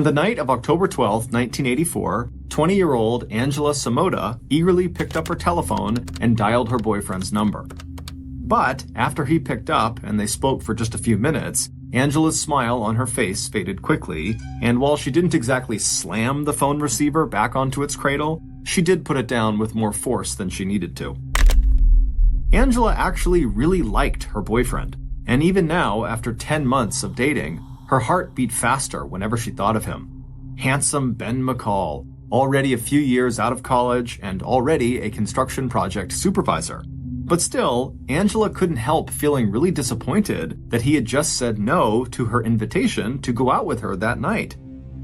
On the night of October 12, 1984, 20-year-old Angela Samoda eagerly picked up her telephone and dialed her boyfriend's number. But after he picked up and they spoke for just a few minutes, Angela's smile on her face faded quickly, and while she didn't exactly slam the phone receiver back onto its cradle, she did put it down with more force than she needed to. Angela actually really liked her boyfriend, and even now, after 10 months of dating, her heart beat faster whenever she thought of him. Handsome Ben McCall, already a few years out of college and already a construction project supervisor. But still, Angela couldn't help feeling really disappointed that he had just said no to her invitation to go out with her that night.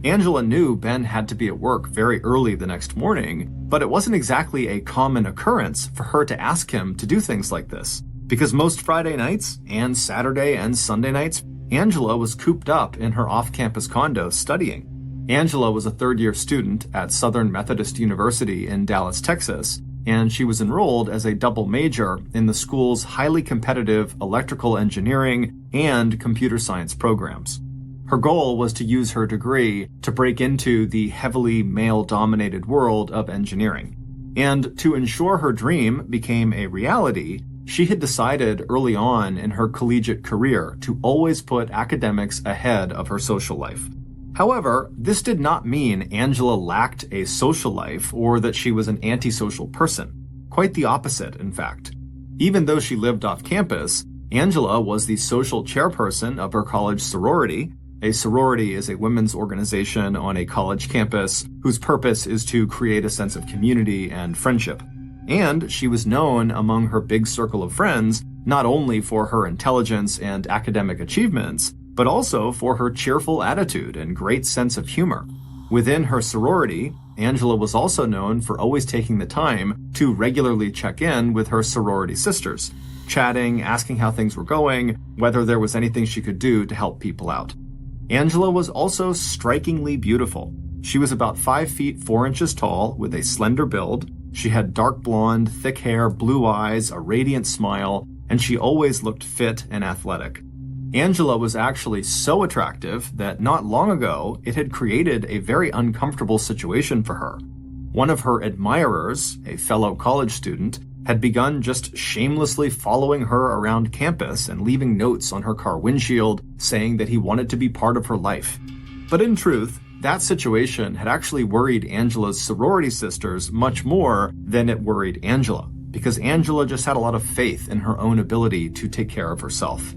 Angela knew Ben had to be at work very early the next morning, but it wasn't exactly a common occurrence for her to ask him to do things like this, because most Friday nights and Saturday and Sunday nights, Angela was cooped up in her off-campus condo studying. Angela was a third-year student at Southern Methodist University in Dallas, Texas, and she was enrolled as a double major in the school's highly competitive electrical engineering and computer science programs. Her goal was to use her degree to break into the heavily male-dominated world of engineering. And to ensure her dream became a reality, she had decided early on in her collegiate career to always put academics ahead of her social life. However, this did not mean Angela lacked a social life or that she was an antisocial person. Quite the opposite, in fact. Even though she lived off campus, Angela was the social chairperson of her college sorority. A sorority is a women's organization on a college campus whose purpose is to create a sense of community and friendship. And she was known among her big circle of friends not only for her intelligence and academic achievements, but also for her cheerful attitude and great sense of humor. Within her sorority, Angela was also known for always taking the time to regularly check in with her sorority sisters, chatting, asking how things were going, whether there was anything she could do to help people out. Angela was also strikingly beautiful. She was about 5 feet 4 inches tall with a slender build. She had dark blonde, thick hair, blue eyes, a radiant smile, and she always looked fit and athletic. Angela was actually so attractive that not long ago, it had created a very uncomfortable situation for her. One of her admirers, a fellow college student, had begun just shamelessly following her around campus and leaving notes on her car windshield saying that he wanted to be part of her life. But in truth, that situation had actually worried Angela's sorority sisters much more than it worried Angela, because Angela just had a lot of faith in her own ability to take care of herself.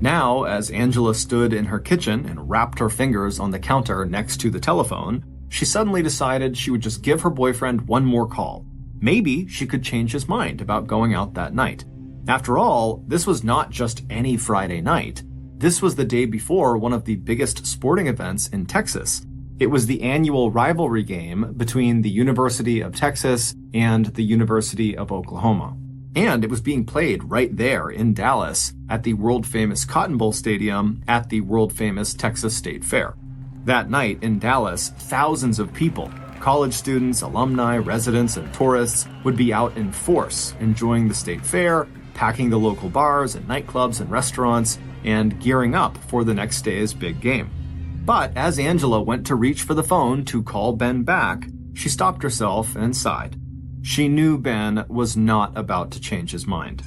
Now, as Angela stood in her kitchen and wrapped her fingers on the counter next to the telephone, she suddenly decided she would just give her boyfriend one more call. Maybe she could change his mind about going out that night. After all, this was not just any Friday night. This was the day before one of the biggest sporting events in Texas. It was the annual rivalry game between the University of Texas and the University of Oklahoma. And it was being played right there in Dallas at the world-famous Cotton Bowl Stadium at the world-famous Texas State Fair. That night in Dallas, thousands of people, college students, alumni, residents, and tourists, would be out in force, enjoying the state fair, packing the local bars and nightclubs and restaurants, and gearing up for the next day's big game. But as Angela went to reach for the phone to call Ben back, she stopped herself and sighed. She knew Ben was not about to change his mind.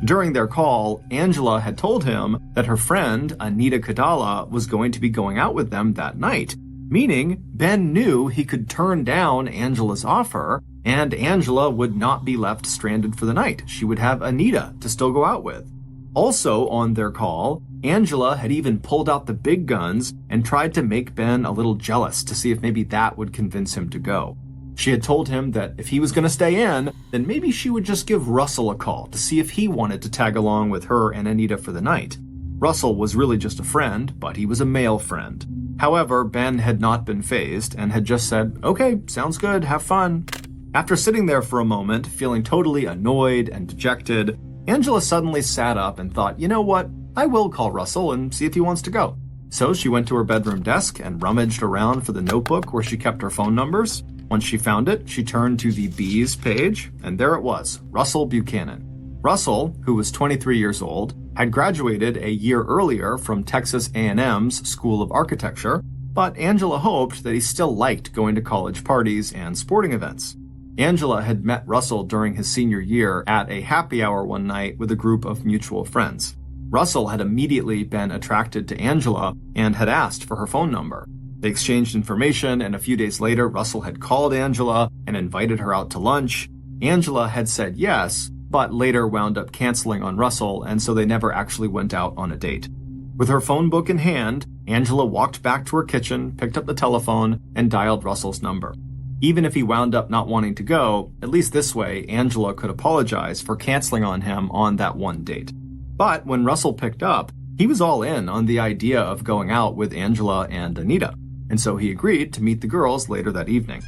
During their call, Angela had told him that her friend, Anita Kadala, was going to be going out with them that night, meaning Ben knew he could turn down Angela's offer, and Angela would not be left stranded for the night. She would have Anita to still go out with. Also on their call, Angela had even pulled out the big guns and tried to make Ben a little jealous to see if maybe that would convince him to go. She had told him that if he was going to stay in, then maybe she would just give Russell a call to see if he wanted to tag along with her and Anita for the night. Russell was really just a friend, but he was a male friend. However, Ben had not been fazed and had just said, "Okay, sounds good, have fun." After sitting there for a moment, feeling totally annoyed and dejected, Angela suddenly sat up and thought, you know what, I will call Russell and see if he wants to go. So she went to her bedroom desk and rummaged around for the notebook where she kept her phone numbers. Once she found it, she turned to the Bees page, and there it was, Russell Buchanan. Russell, who was 23 years old, had graduated a year earlier from Texas A&M's School of Architecture, but Angela hoped that he still liked going to college parties and sporting events. Angela had met Russell during his senior year at a happy hour one night with a group of mutual friends. Russell had immediately been attracted to Angela and had asked for her phone number. They exchanged information, and a few days later, Russell had called Angela and invited her out to lunch. Angela had said yes, but later wound up canceling on Russell, and so they never actually went out on a date. With her phone book in hand, Angela walked back to her kitchen, picked up the telephone, and dialed Russell's number. Even if he wound up not wanting to go, at least this way, Angela could apologize for canceling on him on that one date. But when Russell picked up, he was all in on the idea of going out with Angela and Anita, and so he agreed to meet the girls later that evening.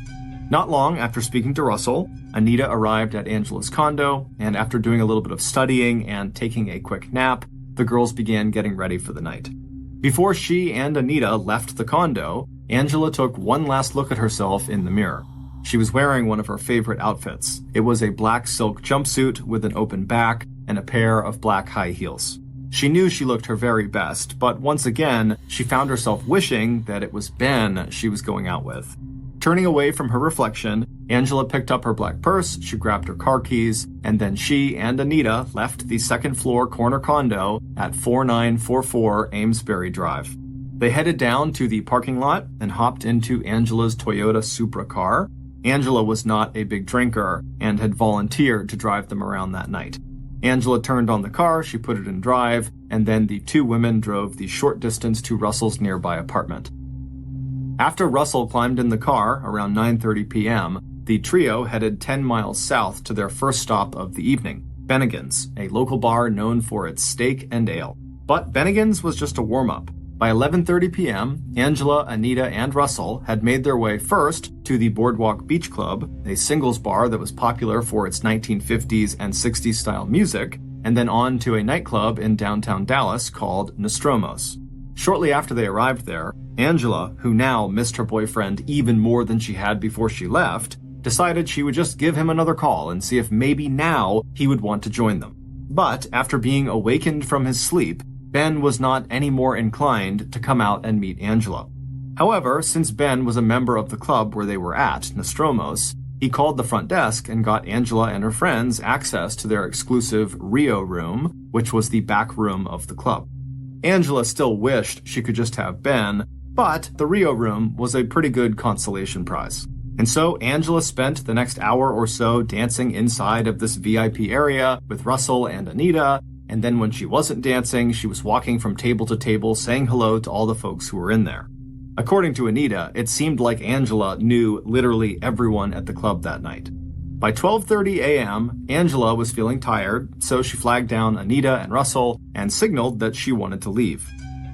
Not long after speaking to Russell, Anita arrived at Angela's condo, and after doing a little bit of studying and taking a quick nap, the girls began getting ready for the night. Before she and Anita left the condo, Angela took one last look at herself in the mirror. She was wearing one of her favorite outfits. It was a black silk jumpsuit with an open back and a pair of black high heels. She knew she looked her very best, but once again, she found herself wishing that it was Ben she was going out with. Turning away from her reflection, Angela picked up her black purse, she grabbed her car keys, and then she and Anita left the second-floor corner condo at 4944 Amesbury Drive. They headed down to the parking lot and hopped into Angela's Toyota Supra car. Angela was not a big drinker and had volunteered to drive them around that night. Angela turned on the car, she put it in drive, and then the two women drove the short distance to Russell's nearby apartment. After Russell climbed in the car around 9:30 p.m., the trio headed 10 miles south to their first stop of the evening, Bennigan's, a local bar known for its steak and ale. But Bennigan's was just a warm-up. By 11:30 p.m., Angela, Anita, and Russell had made their way first to the Boardwalk Beach Club, a singles bar that was popular for its 1950s and 60s style music, and then on to a nightclub in downtown Dallas called Nostromo's. Shortly after they arrived there, Angela, who now missed her boyfriend even more than she had before she left, decided she would just give him another call and see if maybe now he would want to join them. But after being awakened from his sleep, Ben was not any more inclined to come out and meet Angela. However, since Ben was a member of the club where they were at, Nostromo's, he called the front desk and got Angela and her friends access to their exclusive Rio room, which was the back room of the club. Angela still wished she could just have Ben, but the Rio room was a pretty good consolation prize. And so Angela spent the next hour or so dancing inside of this VIP area with Russell and Anita, and then when she wasn't dancing, she was walking from table to table saying hello to all the folks who were in there. According to Anita, it seemed like Angela knew literally everyone at the club that night. By 12:30 a.m., Angela was feeling tired, so she flagged down Anita and Russell and signaled that she wanted to leave.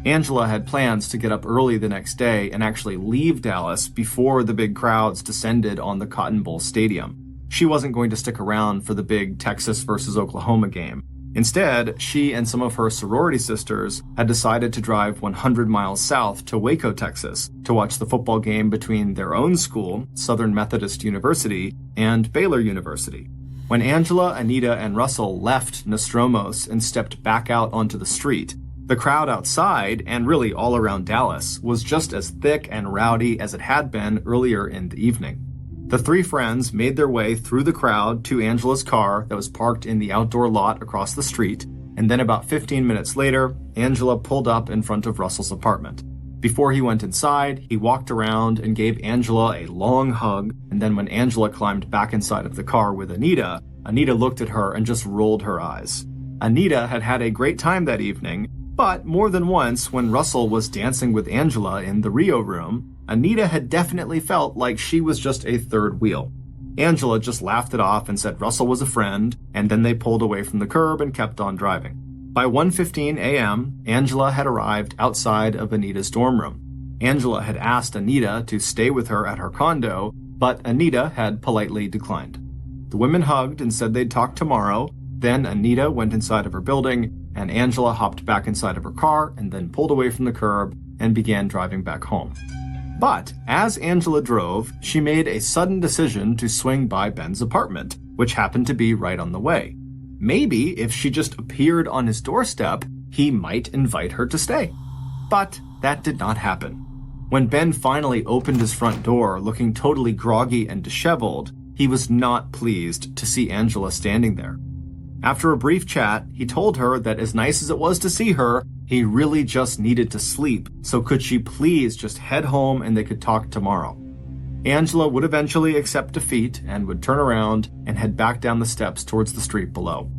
Angela had plans to get up early the next day and actually leave Dallas before the big crowds descended on the Cotton Bowl Stadium. She wasn't going to stick around for the big Texas versus Oklahoma game. Instead, she and some of her sorority sisters had decided to drive 100 miles south to Waco, Texas, to watch the football game between their own school, Southern Methodist University, and Baylor University. When Angela, Anita, and Russell left Nostromo's and stepped back out onto the street, the crowd outside, and really all around Dallas, was just as thick and rowdy as it had been earlier in the evening. The three friends made their way through the crowd to Angela's car that was parked in the outdoor lot across the street, and then about 15 minutes later, Angela pulled up in front of Russell's apartment. Before he went inside, he walked around and gave Angela a long hug, and then when Angela climbed back inside of the car with Anita, Anita looked at her and just rolled her eyes. Anita had had a great time that evening, but more than once when Russell was dancing with Angela in the Rio room, Anita had definitely felt like she was just a third wheel. Angela just laughed it off and said Russell was a friend, and then they pulled away from the curb and kept on driving. By 1:15 a.m., Angela had arrived outside of Anita's dorm room. Angela had asked Anita to stay with her at her condo, but Anita had politely declined. The women hugged and said they'd talk tomorrow. Then Anita went inside of her building, and Angela hopped back inside of her car and then pulled away from the curb and began driving back home. But as Angela drove, she made a sudden decision to swing by Ben's apartment, which happened to be right on the way. Maybe if she just appeared on his doorstep, he might invite her to stay. But that did not happen. When Ben finally opened his front door looking totally groggy and disheveled, he was not pleased to see Angela standing there. After a brief chat, he told her that as nice as it was to see her, he really just needed to sleep, so could she please just head home and they could talk tomorrow. Angela would eventually accept defeat and would turn around and head back down the steps towards the street below.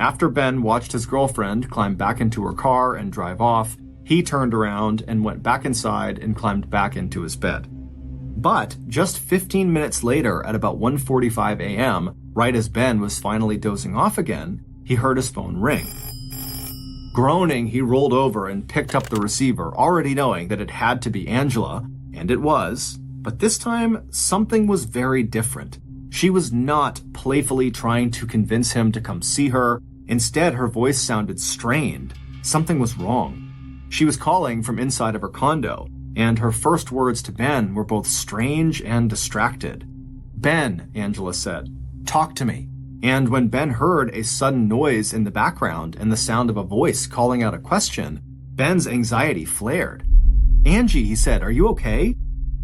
After Ben watched his girlfriend climb back into her car and drive off, he turned around and went back inside and climbed back into his bed. But just 15 minutes later, at about 1:45 a.m., right as Ben was finally dozing off again, he heard his phone ring. Groaning, he rolled over and picked up the receiver, already knowing that it had to be Angela, and it was. But this time, something was very different. She was not playfully trying to convince him to come see her. Instead, her voice sounded strained. Something was wrong. She was calling from inside of her condo, and her first words to Ben were both strange and distracted. "Ben," Angela said, "talk to me." And when Ben heard a sudden noise in the background and the sound of a voice calling out a question, Ben's anxiety flared. "Angie," he said, "are you okay?"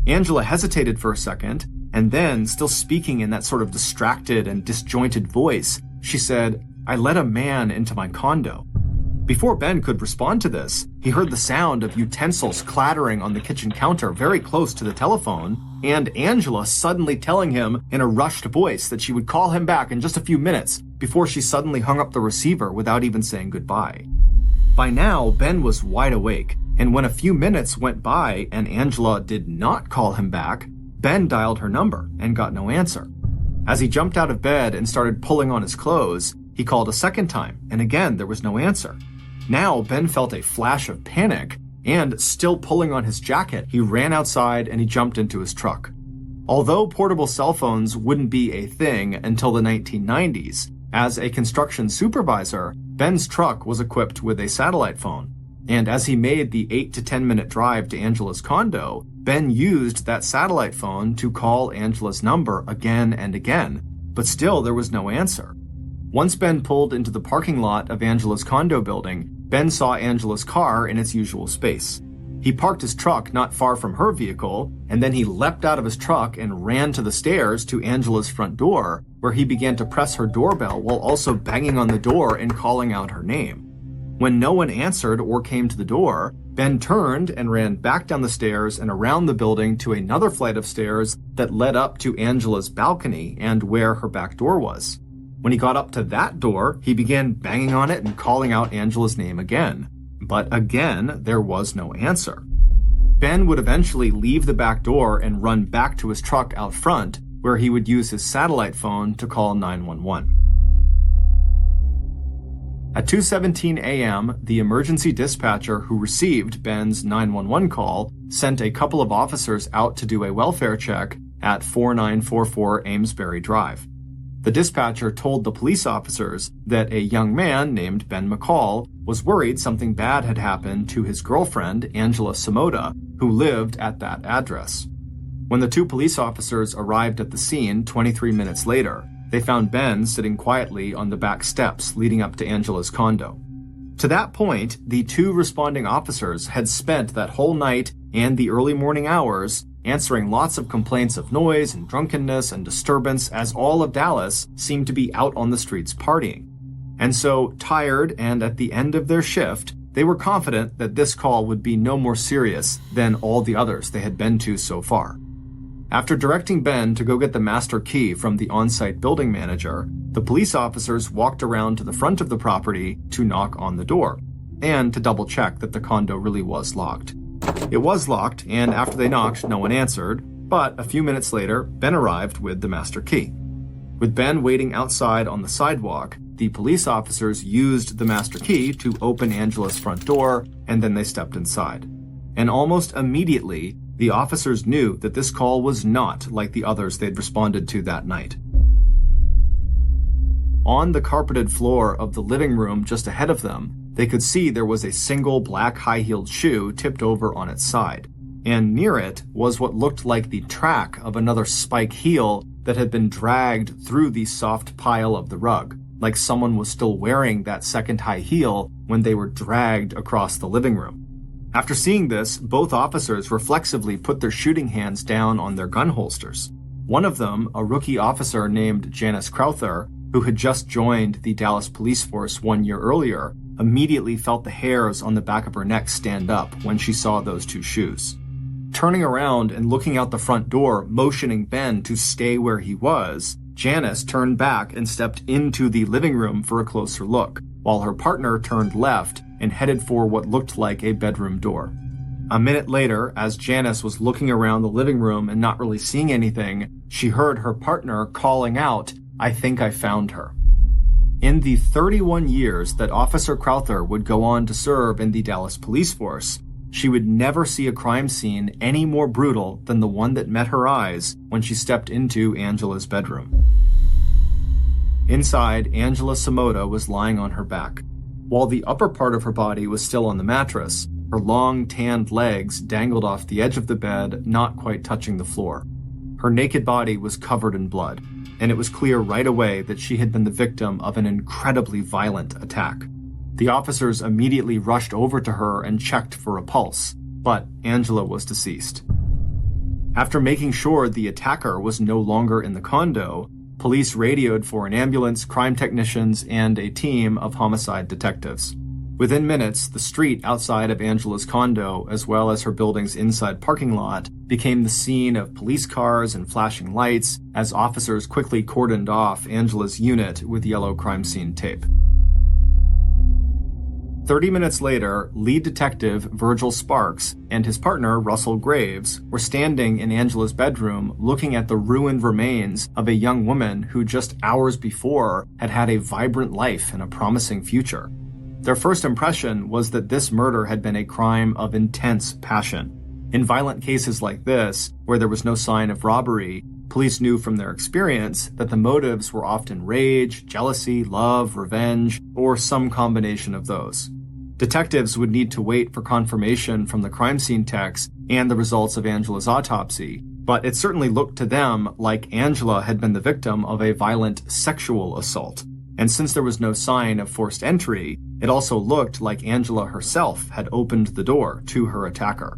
Angela hesitated for a second, and then, still speaking in that sort of distracted and disjointed voice, she said, "I let a man into my condo." Before Ben could respond to this, he heard the sound of utensils clattering on the kitchen counter very close to the telephone, and Angela suddenly telling him in a rushed voice that she would call him back in just a few minutes before she suddenly hung up the receiver without even saying goodbye. By now, Ben was wide awake, and when a few minutes went by and Angela did not call him back, Ben dialed her number and got no answer. As he jumped out of bed and started pulling on his clothes, he called a second time, and again there was no answer. Now, Ben felt a flash of panic, and still pulling on his jacket, he ran outside and he jumped into his truck. Although portable cell phones wouldn't be a thing until the 1990s, as a construction supervisor, Ben's truck was equipped with a satellite phone. And as he made the 8 to 10 minute drive to Angela's condo, Ben used that satellite phone to call Angela's number again and again, but still there was no answer. Once Ben pulled into the parking lot of Angela's condo building, Ben saw Angela's car in its usual space. He parked his truck not far from her vehicle, and then he leapt out of his truck and ran to the stairs to Angela's front door, where he began to press her doorbell while also banging on the door and calling out her name. When no one answered or came to the door, Ben turned and ran back down the stairs and around the building to another flight of stairs that led up to Angela's balcony and where her back door was. When he got up to that door, he began banging on it and calling out Angela's name again. But again, there was no answer. Ben would eventually leave the back door and run back to his truck out front, where he would use his satellite phone to call 911. At 2:17 a.m., the emergency dispatcher who received Ben's 911 call sent a couple of officers out to do a welfare check at 4944 Amesbury Drive. The dispatcher told the police officers that a young man named Ben McCall was worried something bad had happened to his girlfriend, Angela Samoda, who lived at that address. When the two police officers arrived at the scene 23 minutes later, they found Ben sitting quietly on the back steps leading up to Angela's condo. To that point, the two responding officers had spent that whole night and the early morning hours answering lots of complaints of noise and drunkenness and disturbance, as all of Dallas seemed to be out on the streets partying. And so, tired and at the end of their shift, they were confident that this call would be no more serious than all the others they had been to so far. After directing Ben to go get the master key from the on-site building manager, the police officers walked around to the front of the property to knock on the door, and to double-check that the condo really was locked. It was locked, and after they knocked, no one answered, but a few minutes later, Ben arrived with the master key. With Ben waiting outside on the sidewalk, the police officers used the master key to open Angela's front door, and then they stepped inside. And almost immediately, the officers knew that this call was not like the others they'd responded to that night. On the carpeted floor of the living room just ahead of them, they could see there was a single black high-heeled shoe tipped over on its side, and near it was what looked like the track of another spike heel that had been dragged through the soft pile of the rug, like someone was still wearing that second high heel when they were dragged across the living room. After seeing this, both officers reflexively put their shooting hands down on their gun holsters. One of them, a rookie officer named Janice Crowther, who had just joined the Dallas police force 1 year earlier, immediately felt the hairs on the back of her neck stand up when she saw those two shoes. Turning around and looking out the front door, motioning Ben to stay where he was, Janice turned back and stepped into the living room for a closer look, while her partner turned left and headed for what looked like a bedroom door. A minute later, as Janice was looking around the living room and not really seeing anything, she heard her partner calling out, "I think I found her." In the 31 years that Officer Crowther would go on to serve in the Dallas police force, she would never see a crime scene any more brutal than the one that met her eyes when she stepped into Angela's bedroom. Inside, Angela Samoda was lying on her back. While the upper part of her body was still on the mattress, her long, tanned legs dangled off the edge of the bed, not quite touching the floor. Her naked body was covered in blood, and it was clear right away that she had been the victim of an incredibly violent attack. The officers immediately rushed over to her and checked for a pulse, but Angela was deceased. After making sure the attacker was no longer in the condo, police radioed for an ambulance, crime technicians, and a team of homicide detectives. Within minutes, the street outside of Angela's condo, as well as her building's inside parking lot, became the scene of police cars and flashing lights as officers quickly cordoned off Angela's unit with yellow crime scene tape. 30 minutes later, lead detective Virgil Sparks and his partner Russell Graves were standing in Angela's bedroom looking at the ruined remains of a young woman who just hours before had had a vibrant life and a promising future. Their first impression was that this murder had been a crime of intense passion. In violent cases like this, where there was no sign of robbery, police knew from their experience that the motives were often rage, jealousy, love, revenge, or some combination of those. Detectives would need to wait for confirmation from the crime scene techs and the results of Angela's autopsy, but it certainly looked to them like Angela had been the victim of a violent sexual assault. And since there was no sign of forced entry, it also looked like Angela herself had opened the door to her attacker.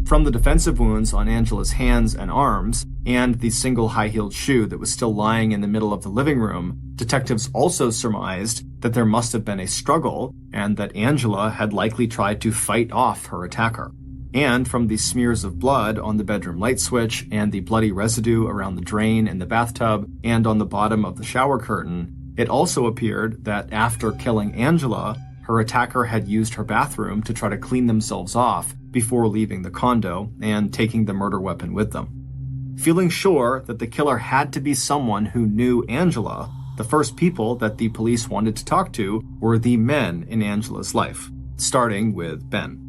From the defensive wounds on Angela's hands and arms, and the single high-heeled shoe that was still lying in the middle of the living room, detectives also surmised that there must have been a struggle, and that Angela had likely tried to fight off her attacker. And from the smears of blood on the bedroom light switch, and the bloody residue around the drain in the bathtub, and on the bottom of the shower curtain, it also appeared that after killing Angela, her attacker had used her bathroom to try to clean themselves off before leaving the condo and taking the murder weapon with them. Feeling sure that the killer had to be someone who knew Angela, the first people that the police wanted to talk to were the men in Angela's life, starting with Ben.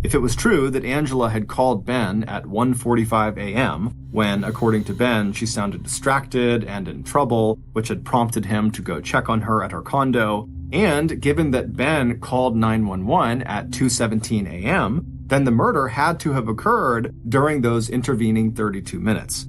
If it was true that Angela had called Ben at 1:45 a.m., when, according to Ben, she sounded distracted and in trouble, which had prompted him to go check on her at her condo, and given that Ben called 911 at 2:17 a.m., then the murder had to have occurred during those intervening 32 minutes.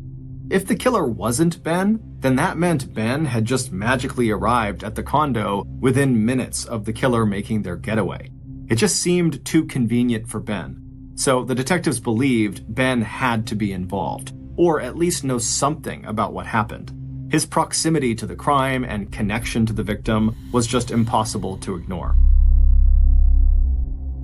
If the killer wasn't Ben, then that meant Ben had just magically arrived at the condo within minutes of the killer making their getaway. It just seemed too convenient for Ben. So the detectives believed Ben had to be involved, or at least know something about what happened. His proximity to the crime and connection to the victim was just impossible to ignore.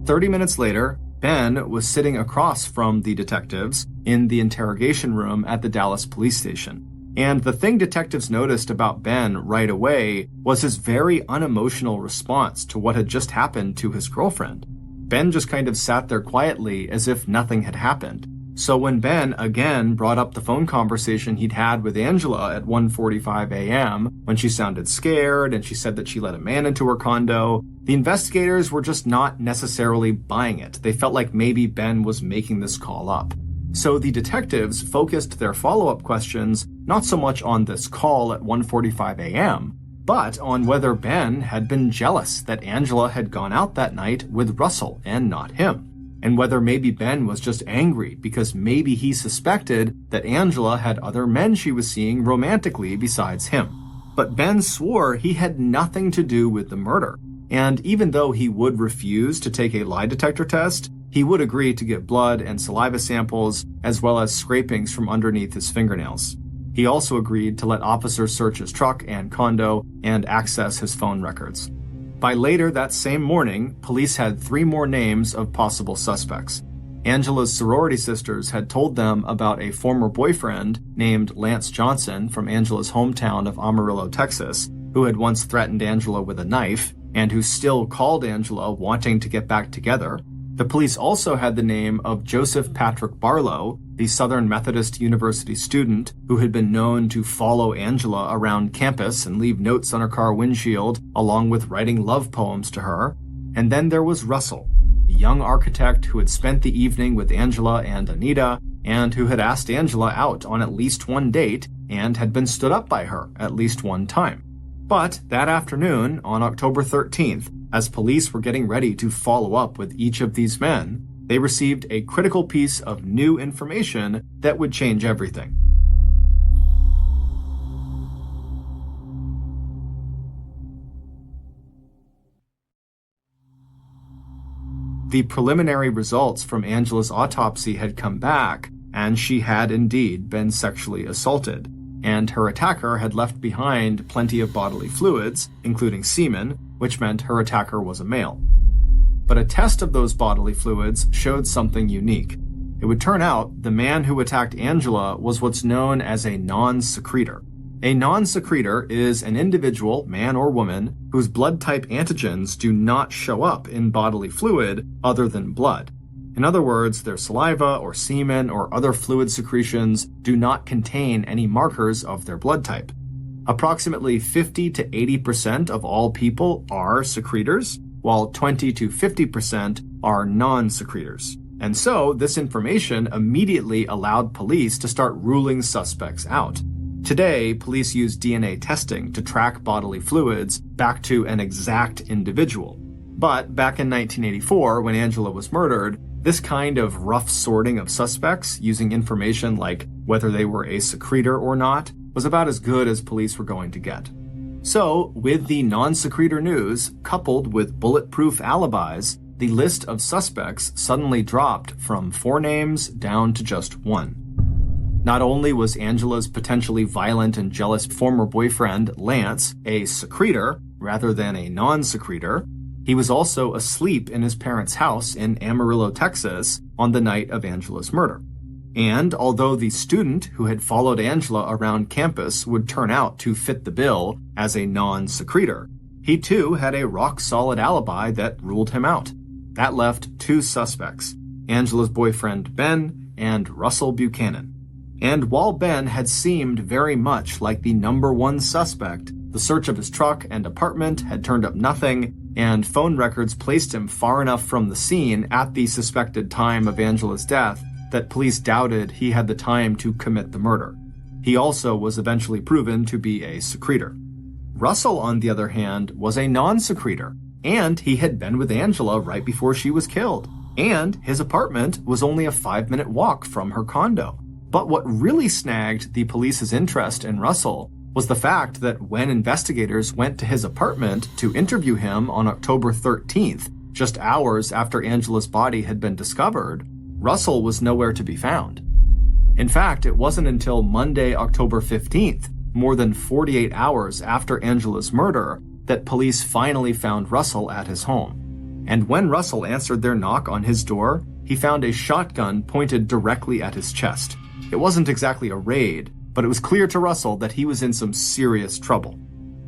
30 minutes later, Ben was sitting across from the detectives in the interrogation room at the Dallas police station. And the thing detectives noticed about Ben right away was his very unemotional response to what had just happened to his girlfriend. Ben just kind of sat there quietly as if nothing had happened. So when Ben again brought up the phone conversation he'd had with Angela at 1:45 a.m., when she sounded scared and she said that she let a man into her condo, the investigators were just not necessarily buying it. They felt like maybe Ben was making this call up. So the detectives focused their follow-up questions not so much on this call at 1:45 a.m., but on whether Ben had been jealous that Angela had gone out that night with Russell and not him, and whether maybe Ben was just angry because maybe he suspected that Angela had other men she was seeing romantically besides him. But Ben swore he had nothing to do with the murder. and even though he would refuse to take a lie detector test, he would agree to give blood and saliva samples as well as scrapings from underneath his fingernails. He also agreed to let officers search his truck and condo and access his phone records. By later that same morning, police had 3 more names of possible suspects. Angela's sorority sisters had told them about a former boyfriend named Lance Johnson from Angela's hometown of Amarillo, Texas, who had once threatened Angela with a knife and who still called Angela wanting to get back together. The police also had the name of Joseph Patrick Barlow, the Southern Methodist University student who had been known to follow Angela around campus and leave notes on her car windshield, along with writing love poems to her. And then there was Russell, the young architect who had spent the evening with Angela and Anita, and who had asked Angela out on at least one date and had been stood up by her at least one time. But that afternoon, on October 13th, as police were getting ready to follow up with each of these men, they received a critical piece of new information that would change everything. The preliminary results from Angela's autopsy had come back, and she had indeed been sexually assaulted, and her attacker had left behind plenty of bodily fluids, including semen, which meant her attacker was a male. But a test of those bodily fluids showed something unique. It would turn out the man who attacked Angela was what's known as a non-secretor. A non-secretor is an individual, man or woman, whose blood type antigens do not show up in bodily fluid other than blood. In other words, their saliva or semen or other fluid secretions do not contain any markers of their blood type. Approximately 50 to 80% of all people are secretors, while 20 to 50% are non-secretors. And so, this information immediately allowed police to start ruling suspects out. Today, police use DNA testing to track bodily fluids back to an exact individual. But back in 1984, when Angela was murdered, this kind of rough sorting of suspects using information like whether they were a secretor or not was about as good as police were going to get. So, with the non-secretor news, coupled with bulletproof alibis, the list of suspects suddenly dropped from 4 names down to just 1. Not only was Angela's potentially violent and jealous former boyfriend, Lance, a secretor rather than a non-secretor, he was also asleep in his parents' house in Amarillo, Texas, on the night of Angela's murder. And although the student who had followed Angela around campus would turn out to fit the bill as a non-secretor, he too had a rock-solid alibi that ruled him out. That left 2 suspects, Angela's boyfriend Ben and Russell Buchanan. And while Ben had seemed very much like the number 1 suspect, the search of his truck and apartment had turned up nothing, and phone records placed him far enough from the scene at the suspected time of Angela's death that police doubted he had the time to commit the murder. He also was eventually proven to be a secretor. Russell, on the other hand, was a non-secretor, and he had been with Angela right before she was killed, and his apartment was only a 5-minute walk from her condo. But what really snagged the police's interest in Russell was the fact that when investigators went to his apartment to interview him on October 13th, just hours after Angela's body had been discovered, Russell was nowhere to be found. In fact, it wasn't until Monday, October 15th, more than 48 hours after Angela's murder, that police finally found Russell at his home. And when Russell answered their knock on his door, he found a shotgun pointed directly at his chest. It wasn't exactly a raid, but it was clear to Russell that he was in some serious trouble.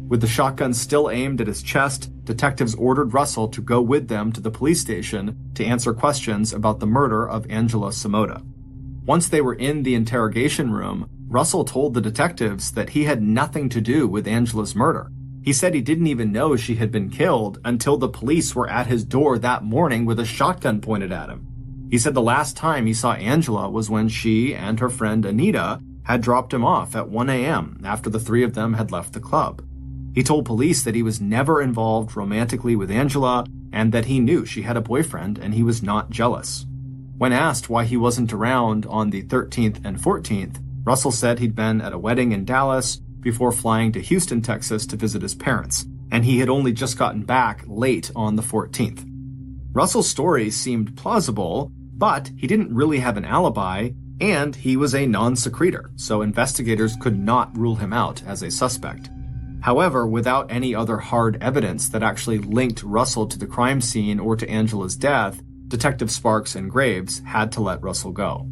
With the shotgun still aimed at his chest, detectives ordered Russell to go with them to the police station to answer questions about the murder of Angela Samoda. Once they were in the interrogation room, Russell told the detectives that he had nothing to do with Angela's murder. He said he didn't even know she had been killed until the police were at his door that morning with a shotgun pointed at him. He said the last time he saw Angela was when she and her friend Anita had dropped him off at 1 a.m. after the 3 of them had left the club. He told police that he was never involved romantically with Angela and that he knew she had a boyfriend and he was not jealous. When asked why he wasn't around on the 13th and 14th, Russell said he'd been at a wedding in Dallas before flying to Houston, Texas to visit his parents, and he had only just gotten back late on the 14th. Russell's story seemed plausible, but he didn't really have an alibi, and he was a non-secretor, so investigators could not rule him out as a suspect. However, without any other hard evidence that actually linked Russell to the crime scene or to Angela's death, Detective Sparks and Graves had to let Russell go.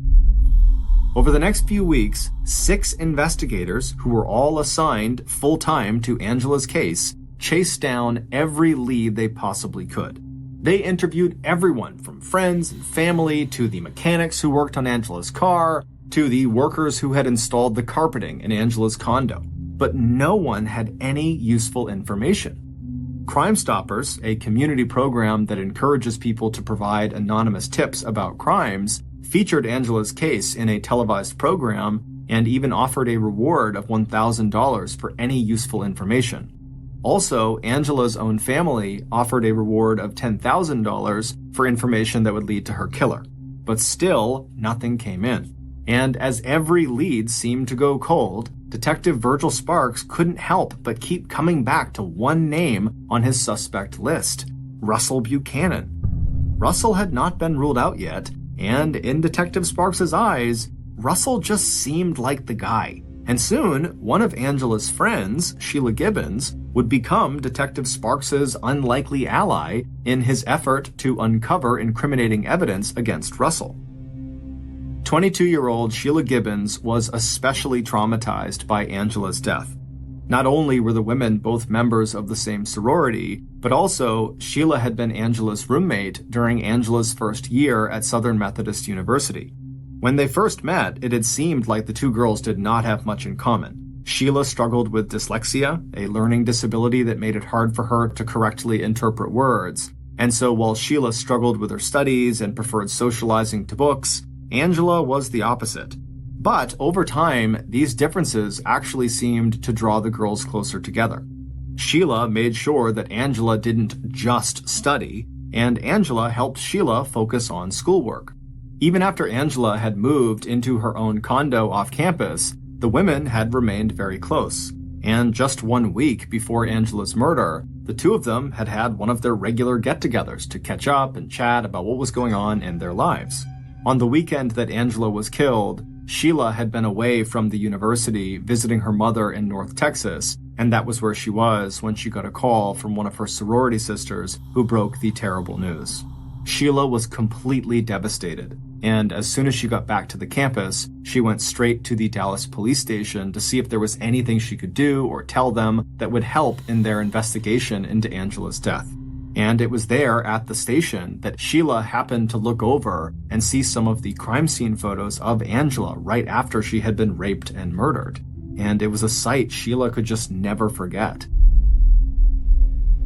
Over the next few weeks, 6 investigators, who were all assigned full-time to Angela's case, chased down every lead they possibly could. They interviewed everyone from friends and family to the mechanics who worked on Angela's car to the workers who had installed the carpeting in Angela's condo, but no one had any useful information. Crime Stoppers, a community program that encourages people to provide anonymous tips about crimes, featured Angela's case in a televised program and even offered a reward of $1,000 for any useful information. Also, Angela's own family offered a reward of $10,000 for information that would lead to her killer. But still, nothing came in. And as every lead seemed to go cold, Detective Virgil Sparks couldn't help but keep coming back to one name on his suspect list: Russell Buchanan. Russell had not been ruled out yet, and in Detective Sparks' eyes, Russell just seemed like the guy. And soon, one of Angela's friends, Sheila Gibbons, would become Detective Sparks' unlikely ally in his effort to uncover incriminating evidence against Russell. 22-year-old Sheila Gibbons was especially traumatized by Angela's death. Not only were the women both members of the same sorority, but also Sheila had been Angela's roommate during Angela's first year at Southern Methodist University. When they first met, it had seemed like the two girls did not have much in common. Sheila struggled with dyslexia, a learning disability that made it hard for her to correctly interpret words. And so while Sheila struggled with her studies and preferred socializing to books, Angela was the opposite. But over time, these differences actually seemed to draw the girls closer together. Sheila made sure that Angela didn't just study, and Angela helped Sheila focus on schoolwork. Even after Angela had moved into her own condo off campus, the women had remained very close. And just 1 week before Angela's murder, the two of them had had one of their regular get-togethers to catch up and chat about what was going on in their lives. On the weekend that Angela was killed, Sheila had been away from the university visiting her mother in North Texas, and that was where she was when she got a call from one of her sorority sisters who broke the terrible news. Sheila was completely devastated, and as soon as she got back to the campus, she went straight to the Dallas police station to see if there was anything she could do or tell them that would help in their investigation into Angela's death. And it was there at the station that Sheila happened to look over and see some of the crime scene photos of Angela right after she had been raped and murdered. And it was a sight Sheila could just never forget.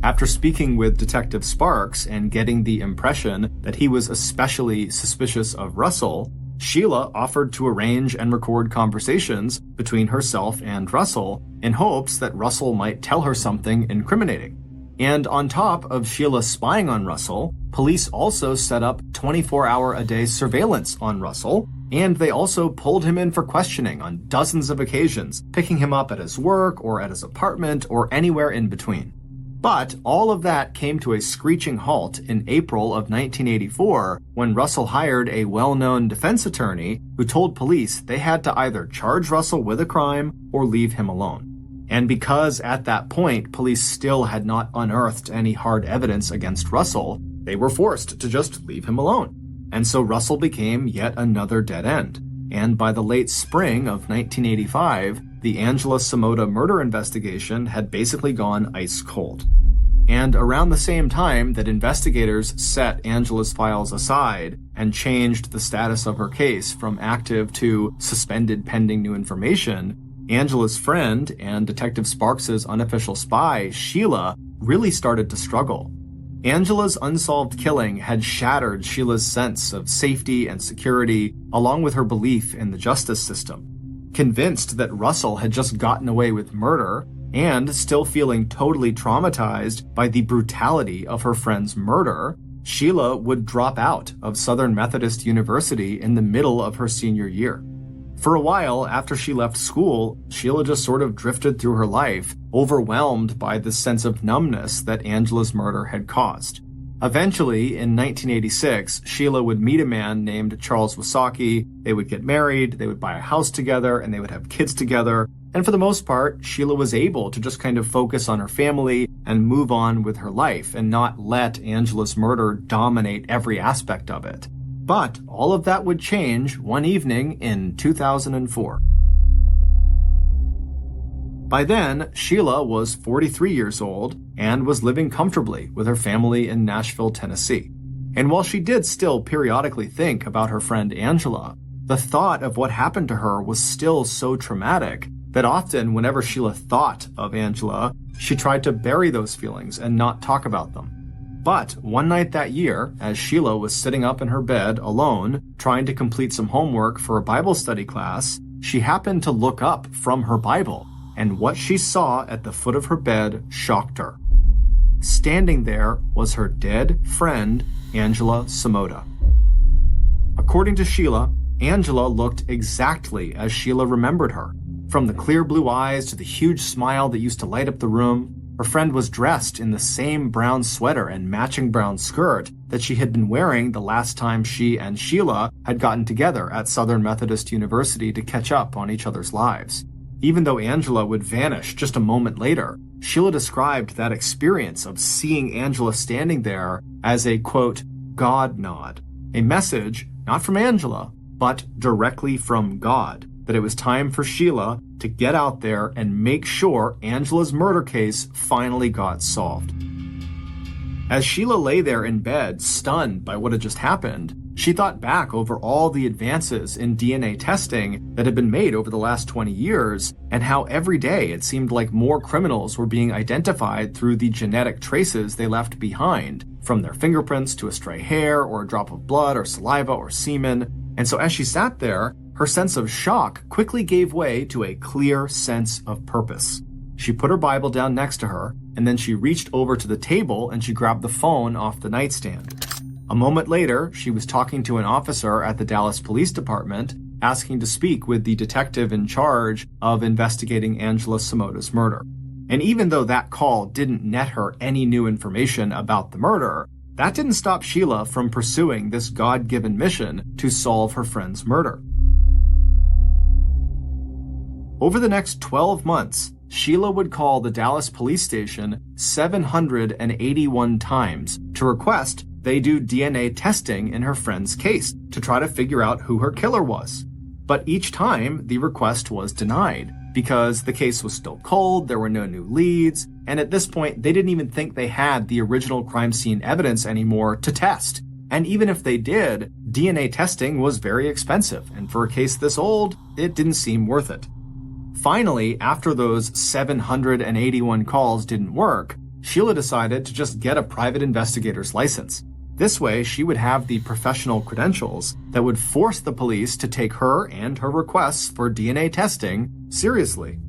After speaking with Detective Sparks and getting the impression that he was especially suspicious of Russell, Sheila offered to arrange and record conversations between herself and Russell in hopes that Russell might tell her something incriminating. And on top of Sheila spying on Russell, police also set up 24-hour-a-day surveillance on Russell, and they also pulled him in for questioning on dozens of occasions, picking him up at his work or at his apartment or anywhere in between. But all of that came to a screeching halt in April of 1984 when Russell hired a well-known defense attorney who told police they had to either charge Russell with a crime or leave him alone. And because at that point police still had not unearthed any hard evidence against Russell, they were forced to just leave him alone. And so Russell became yet another dead end. And by the late spring of 1985, the Angela Samota murder investigation had basically gone ice cold. And around the same time that investigators set Angela's files aside and changed the status of her case from active to suspended pending new information, Angela's friend and Detective Sparks' unofficial spy, Sheila, really started to struggle. Angela's unsolved killing had shattered Sheila's sense of safety and security, along with her belief in the justice system. Convinced that Russell had just gotten away with murder, and still feeling totally traumatized by the brutality of her friend's murder, Sheila would drop out of Southern Methodist University in the middle of her senior year. For a while after she left school, Sheila just sort of drifted through her life, overwhelmed by the sense of numbness that Angela's murder had caused. Eventually, in 1986, Sheila would meet a man named Charles Wysocki. They would get married, they would buy a house together, and they would have kids together. And for the most part, Sheila was able to just kind of focus on her family and move on with her life and not let Angela's murder dominate every aspect of it. But all of that would change one evening in 2004. By then, Sheila was 43 years old and was living comfortably with her family in Nashville, Tennessee. And while she did still periodically think about her friend Angela, the thought of what happened to her was still so traumatic that often whenever Sheila thought of Angela, she tried to bury those feelings and not talk about them. But one night that year, as Sheila was sitting up in her bed alone, trying to complete some homework for a Bible study class, she happened to look up from her Bible, and what she saw at the foot of her bed shocked her. Standing there was her dead friend, Angela Samota. According to Sheila, Angela looked exactly as Sheila remembered her. From the clear blue eyes to the huge smile that used to light up the room, her friend was dressed in the same brown sweater and matching brown skirt that she had been wearing the last time she and Sheila had gotten together at Southern Methodist University to catch up on each other's lives. Even though Angela would vanish just a moment later, Sheila described that experience of seeing Angela standing there as a, quote, God nod, a message not from Angela, but directly from God, that it was time for Sheila to get out there and make sure Angela's murder case finally got solved. As Sheila lay there in bed, stunned by what had just happened, she thought back over all the advances in DNA testing that had been made over the last 20 years, and how every day it seemed like more criminals were being identified through the genetic traces they left behind, from their fingerprints to a stray hair or a drop of blood or saliva or semen. And so as she sat there, her sense of shock quickly gave way to a clear sense of purpose. She put her Bible down next to her, and then she reached over to the table and she grabbed the phone off the nightstand. A moment later, she was talking to an officer at the Dallas Police Department, asking to speak with the detective in charge of investigating Angela Samota's murder. And even though that call didn't net her any new information about the murder, that didn't stop Sheila from pursuing this God-given mission to solve her friend's murder. Over the next 12 months, Sheila would call the Dallas police station 781 times to request they do DNA testing in her friend's case to try to figure out who her killer was. But each time, the request was denied because the case was still cold, there were no new leads, and at this point, they didn't even think they had the original crime scene evidence anymore to test. And even if they did, DNA testing was very expensive, and for a case this old, it didn't seem worth it. Finally, after those 781 calls didn't work, Sheila decided to just get a private investigator's license. This way, she would have the professional credentials that would force the police to take her and her requests for DNA testing seriously.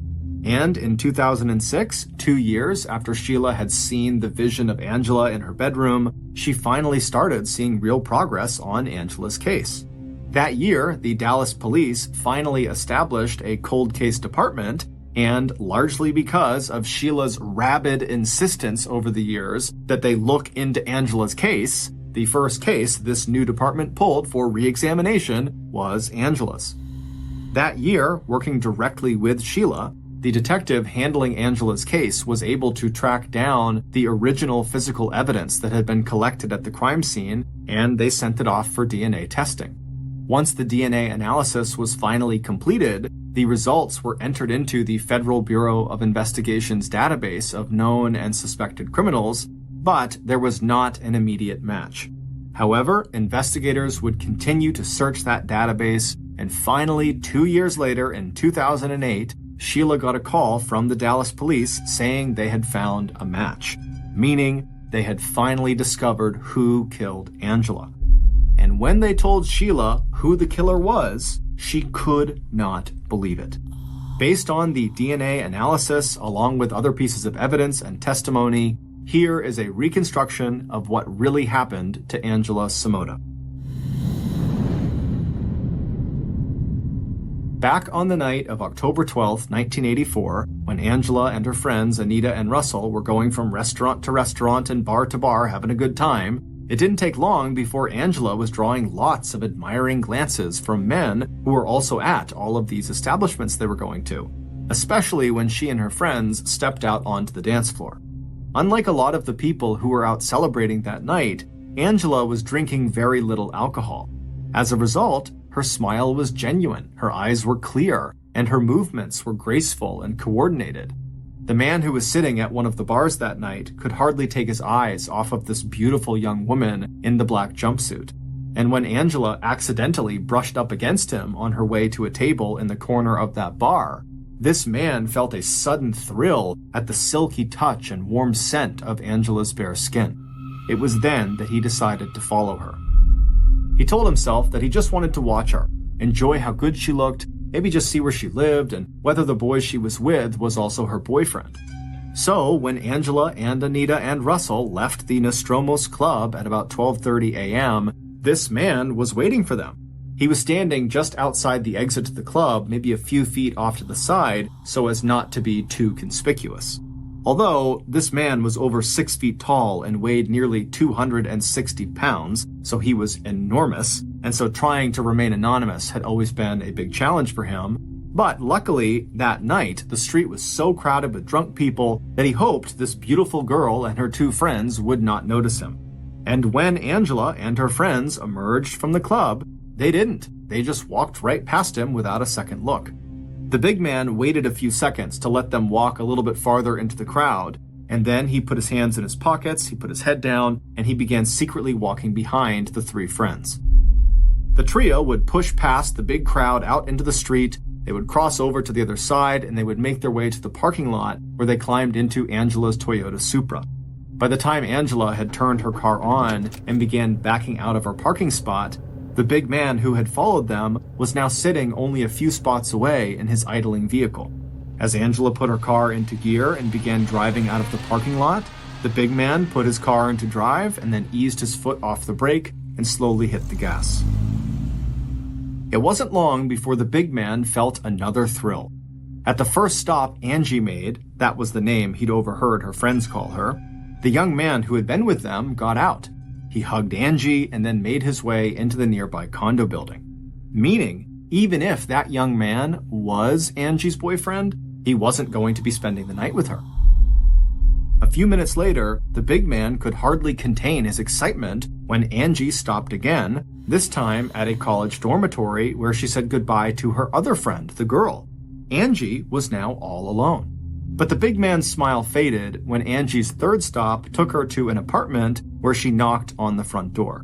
And in 2006, 2 years after Sheila had seen the vision of Angela in her bedroom, she finally started seeing real progress on Angela's case. That year, the Dallas police finally established a cold case department, and largely because of Sheila's rabid insistence over the years that they look into Angela's case, the first case this new department pulled for re-examination was Angela's. That year, working directly with Sheila, the detective handling Angela's case was able to track down the original physical evidence that had been collected at the crime scene, and they sent it off for DNA testing. Once the DNA analysis was finally completed, the results were entered into the Federal Bureau of Investigation's database of known and suspected criminals, but there was not an immediate match. However, investigators would continue to search that database, and finally, 2 years later, in 2008, Sheila got a call from the Dallas police saying they had found a match, meaning they had finally discovered who killed Angela. And when they told Sheila who the killer was, she could not believe it. Based on the DNA analysis, along with other pieces of evidence and testimony, here is a reconstruction of what really happened to Angela Samota. Back on the night of October 12, 1984, when Angela and her friends Anita and Russell were going from restaurant to restaurant and bar to bar having a good time, it didn't take long before Angela was drawing lots of admiring glances from men who were also at all of these establishments they were going to, especially when she and her friends stepped out onto the dance floor. Unlike a lot of the people who were out celebrating that night, Angela was drinking very little alcohol. As a result, her smile was genuine, her eyes were clear, and her movements were graceful and coordinated. The man who was sitting at one of the bars that night could hardly take his eyes off of this beautiful young woman in the black jumpsuit. And when Angela accidentally brushed up against him on her way to a table in the corner of that bar, this man felt a sudden thrill at the silky touch and warm scent of Angela's bare skin. It was then that he decided to follow her. He told himself that he just wanted to watch her, enjoy how good she looked, maybe just see where she lived and whether the boy she was with was also her boyfriend. So when Angela and Anita and Russell left the Nostromos Club at about 12:30 a.m., this man was waiting for them. He was standing just outside the exit to the club, maybe a few feet off to the side, so as not to be too conspicuous. Although this man was over 6 feet tall and weighed nearly 260 pounds, so he was enormous, and so trying to remain anonymous had always been a big challenge for him. But luckily, that night, the street was so crowded with drunk people that he hoped this beautiful girl and her two friends would not notice him. And when Angela and her friends emerged from the club, they didn't. They just walked right past him without a second look. The big man waited a few seconds to let them walk a little bit farther into the crowd, and then he put his hands in his pockets, he put his head down, and he began secretly walking behind the three friends. The trio would push past the big crowd out into the street, they would cross over to the other side, and they would make their way to the parking lot where they climbed into Angela's Toyota Supra. By the time Angela had turned her car on and began backing out of her parking spot, the big man who had followed them was now sitting only a few spots away in his idling vehicle. As Angela put her car into gear and began driving out of the parking lot, the big man put his car into drive and then eased his foot off the brake and slowly hit the gas. It wasn't long before the big man felt another thrill. At the first stop Angie made, that was the name he'd overheard her friends call her, the young man who had been with them got out. He hugged Angie and then made his way into the nearby condo building. Meaning, even if that young man was Angie's boyfriend, he wasn't going to be spending the night with her. A few minutes later, the big man could hardly contain his excitement when Angie stopped again, this time at a college dormitory where she said goodbye to her other friend, the girl. Angie was now all alone. But the big man's smile faded when Angie's third stop took her to an apartment where she knocked on the front door.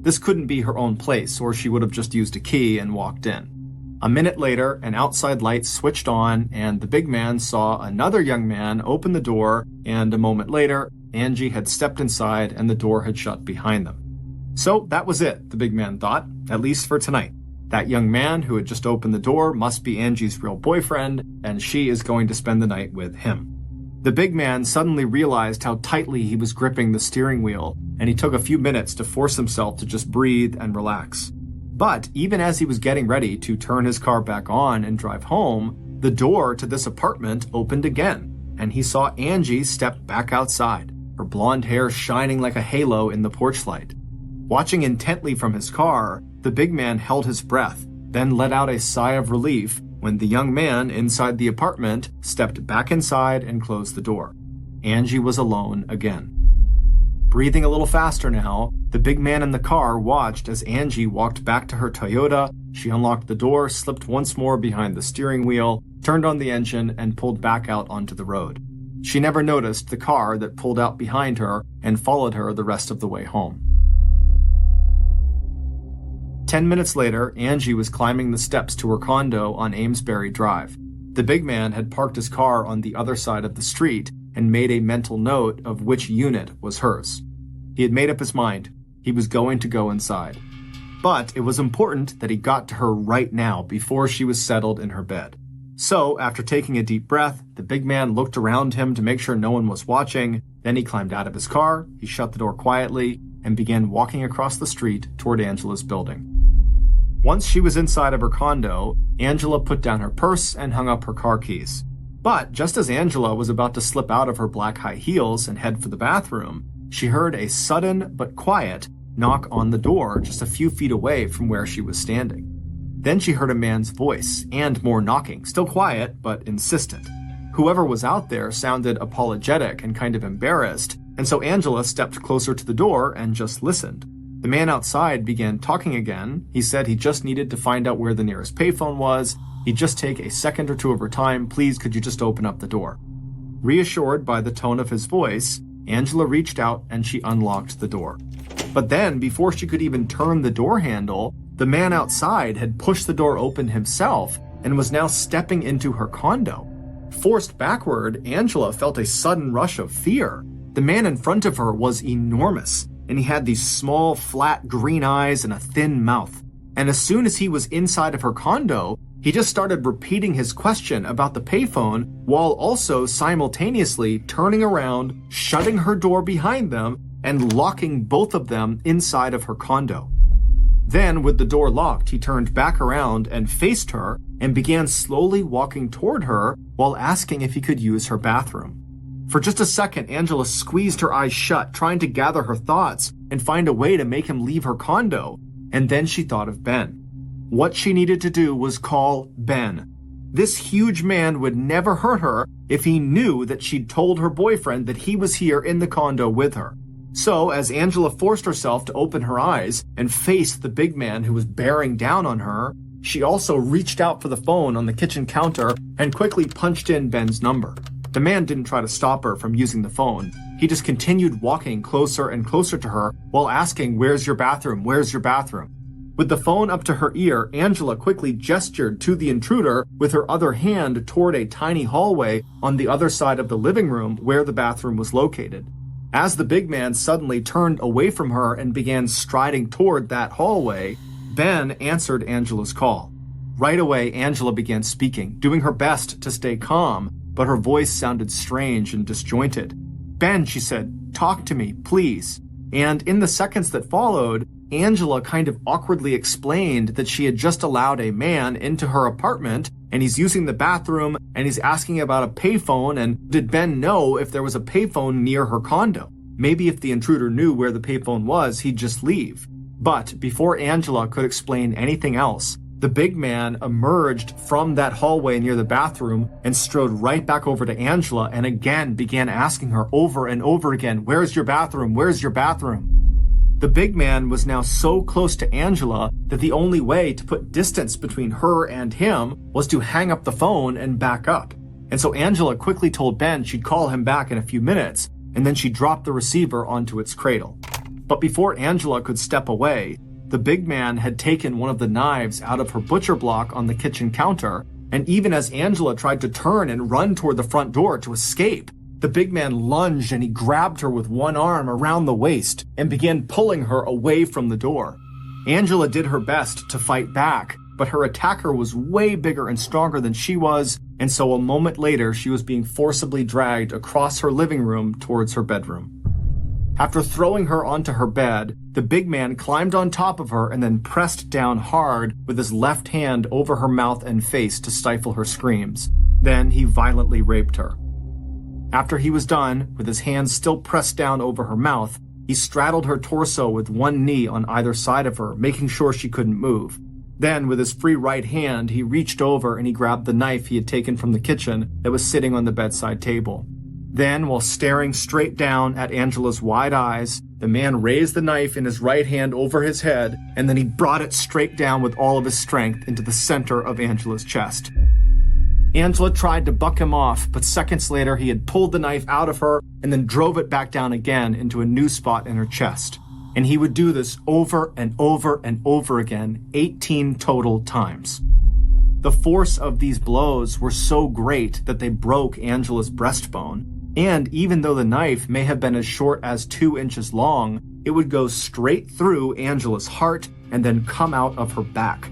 This couldn't be her own place, or she would have just used a key and walked in. A minute later, an outside light switched on, and the big man saw another young man open the door, and a moment later, Angie had stepped inside and the door had shut behind them. So that was it, the big man thought, at least for tonight. That young man who had just opened the door must be Angie's real boyfriend, and she is going to spend the night with him. The big man suddenly realized how tightly he was gripping the steering wheel, and he took a few minutes to force himself to just breathe and relax. But even as he was getting ready to turn his car back on and drive home, the door to this apartment opened again, and he saw Angie step back outside, her blonde hair shining like a halo in the porch light. Watching intently from his car, the big man held his breath, then let out a sigh of relief when the young man inside the apartment stepped back inside and closed the door. Angie was alone again. Breathing a little faster now, the big man in the car watched as Angie walked back to her Toyota. She unlocked the door, slipped once more behind the steering wheel, turned on the engine, and pulled back out onto the road. She never noticed the car that pulled out behind her and followed her the rest of the way home. 10 minutes later, Angie was climbing the steps to her condo on Amesbury Drive. The big man had parked his car on the other side of the street and made a mental note of which unit was hers. He had made up his mind. He was going to go inside. But it was important that he got to her right now before she was settled in her bed. So, after taking a deep breath, the big man looked around him to make sure no one was watching. Then he climbed out of his car, he shut the door quietly, and began walking across the street toward Angela's building. Once she was inside of her condo, Angela put down her purse and hung up her car keys. But just as Angela was about to slip out of her black high heels and head for the bathroom, she heard a sudden but quiet knock on the door just a few feet away from where she was standing. Then she heard a man's voice and more knocking, still quiet but insistent. Whoever was out there sounded apologetic and kind of embarrassed, and so Angela stepped closer to the door and just listened. The man outside began talking again. He said he just needed to find out where the nearest payphone was. He'd just take a second or two of her time. Please, could you just open up the door? Reassured by the tone of his voice, Angela reached out and she unlocked the door. But then, before she could even turn the door handle, the man outside had pushed the door open himself and was now stepping into her condo. Forced backward, Angela felt a sudden rush of fear. The man in front of her was enormous, and he had these small, flat green eyes and a thin mouth. And as soon as he was inside of her condo, he just started repeating his question about the payphone while also simultaneously turning around, shutting her door behind them, and locking both of them inside of her condo. Then, with the door locked, he turned back around and faced her and began slowly walking toward her while asking if he could use her bathroom. For just a second, Angela squeezed her eyes shut, trying to gather her thoughts and find a way to make him leave her condo. And then she thought of Ben. What she needed to do was call Ben. This huge man would never hurt her if he knew that she'd told her boyfriend that he was here in the condo with her. So, as Angela forced herself to open her eyes and face the big man who was bearing down on her, she also reached out for the phone on the kitchen counter and quickly punched in Ben's number. The man didn't try to stop her from using the phone. He just continued walking closer and closer to her while asking, "Where's your bathroom? Where's your bathroom?" With the phone up to her ear, Angela quickly gestured to the intruder with her other hand toward a tiny hallway on the other side of the living room where the bathroom was located. As the big man suddenly turned away from her and began striding toward that hallway, Ben answered Angela's call. Right away, Angela began speaking, doing her best to stay calm, but her voice sounded strange and disjointed. "Ben," she said, "talk to me, please." And in the seconds that followed, Angela kind of awkwardly explained that she had just allowed a man into her apartment and he's using the bathroom and he's asking about a payphone, and did Ben know if there was a payphone near her condo? Maybe if the intruder knew where the payphone was, he'd just leave. But before Angela could explain anything else, the big man emerged from that hallway near the bathroom and strode right back over to Angela and again began asking her over and over again, "Where's your bathroom? Where's your bathroom?" The big man was now so close to Angela that the only way to put distance between her and him was to hang up the phone and back up. And so Angela quickly told Ben she'd call him back in a few minutes, and then she dropped the receiver onto its cradle. But before Angela could step away, the big man had taken one of the knives out of her butcher block on the kitchen counter, and even as Angela tried to turn and run toward the front door to escape, the big man lunged and he grabbed her with one arm around the waist and began pulling her away from the door. Angela did her best to fight back, but her attacker was way bigger and stronger than she was, and so a moment later she was being forcibly dragged across her living room towards her bedroom. After throwing her onto her bed, the big man climbed on top of her and then pressed down hard with his left hand over her mouth and face to stifle her screams. Then he violently raped her. After he was done, with his hands still pressed down over her mouth, he straddled her torso with one knee on either side of her, making sure she couldn't move. Then, with his free right hand, he reached over and he grabbed the knife he had taken from the kitchen that was sitting on the bedside table. Then, while staring straight down at Angela's wide eyes, the man raised the knife in his right hand over his head, and then he brought it straight down with all of his strength into the center of Angela's chest. Angela tried to buck him off, but seconds later he had pulled the knife out of her and then drove it back down again into a new spot in her chest. And he would do this over and over and over again, 18 total times. The force of these blows were so great that they broke Angela's breastbone, and even though the knife may have been as short as 2 inches long, it would go straight through Angela's heart and then come out of her back.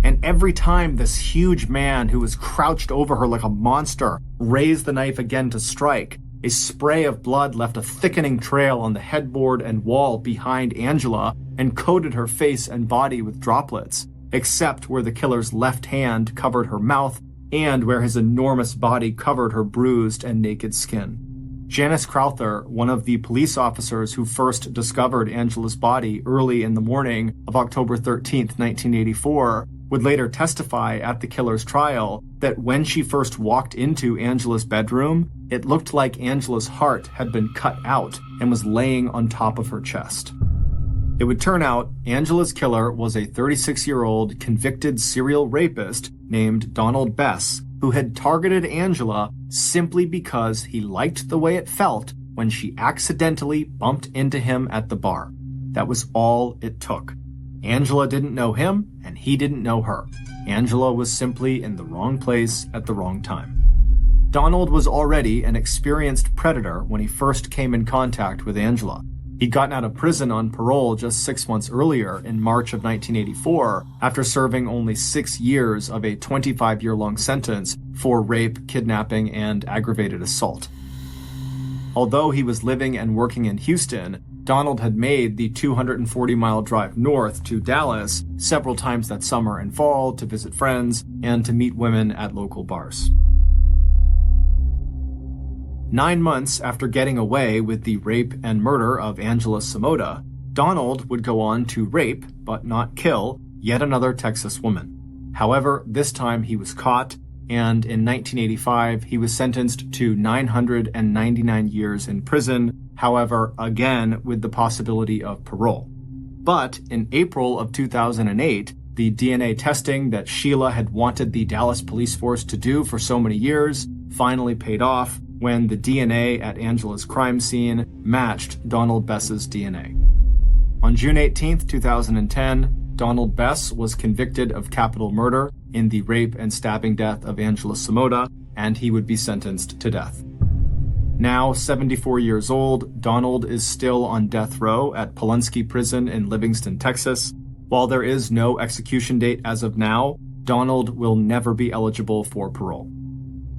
And every time this huge man who was crouched over her like a monster raised the knife again to strike, a spray of blood left a thickening trail on the headboard and wall behind Angela and coated her face and body with droplets. except where the killer's left hand covered her mouth and where his enormous body covered her bruised and naked skin. Janice Crowther, one of the police officers who first discovered Angela's body early in the morning of October 13, 1984, would later testify at the killer's trial that when she first walked into Angela's bedroom, it looked like Angela's heart had been cut out and was laying on top of her chest. It would turn out Angela's killer was a 36-year-old convicted serial rapist named Donald Bess, who had targeted Angela simply because he liked the way it felt when she accidentally bumped into him at the bar. That was all it took. Angela didn't know him, and he didn't know her. Angela was simply in the wrong place at the wrong time. Donald was already an experienced predator when he first came in contact with Angela. He'd gotten out of prison on parole just 6 months earlier in March of 1984 after serving only 6 years of a 25-year-long sentence for rape, kidnapping, and aggravated assault. Although he was living and working in Houston, Donald had made the 240-mile drive north to Dallas several times that summer and fall to visit friends and to meet women at local bars. 9 months after getting away with the rape and murder of Angela Samoda, Donald would go on to rape, but not kill, yet another Texas woman. However, this time he was caught, and in 1985 he was sentenced to 999 years in prison, however, again with the possibility of parole. But in April of 2008, the DNA testing that Sheila had wanted the Dallas police force to do for so many years finally paid off when the DNA at Angela's crime scene matched Donald Bess's DNA. On June 18, 2010, Donald Bess was convicted of capital murder in the rape and stabbing death of Angela Samoda, and he would be sentenced to death. Now 74 years old, Donald is still on death row at Polunsky Prison in Livingston, Texas. While there is no execution date as of now, Donald will never be eligible for parole.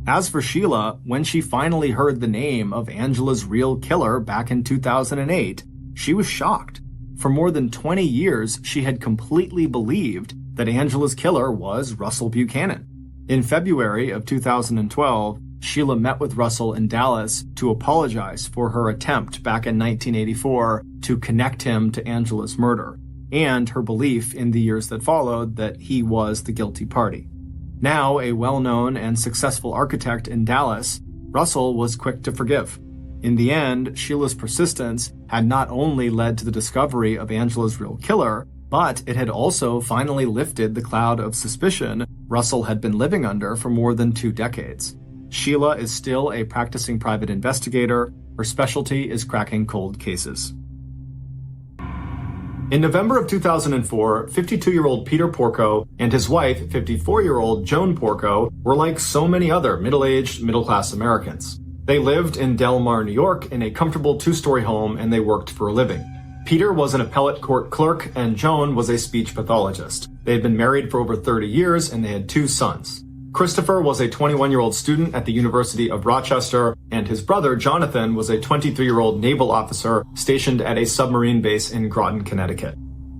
As for Sheila, when she finally heard the name of Angela's real killer back in 2008, she was shocked. For more than 20 years, she had completely believed that Angela's killer was Russell Buchanan. In February of 2012, Sheila met with Russell in Dallas to apologize for her attempt back in 1984 to connect him to Angela's murder, and her belief in the years that followed that he was the guilty party. Now a well-known and successful architect in Dallas, Russell was quick to forgive. In the end, Sheila's persistence had not only led to the discovery of Angela's real killer, but it had also finally lifted the cloud of suspicion Russell had been living under for more than 2 decades. Sheila is still a practicing private investigator. Her specialty is cracking cold cases. In November of 2004, 52-year-old Peter Porco and his wife, 54-year-old Joan Porco, were like so many other middle-aged, middle-class Americans. They lived in Del Mar, New York, in a comfortable 2-story home, and they worked for a living. Peter was an appellate court clerk, and Joan was a speech pathologist. They had been married for over 30 years, and they had 2 sons. Christopher was a 21-year-old student at the University of Rochester, and his brother, Jonathan, was a 23-year-old naval officer stationed at a submarine base in Groton, Connecticut.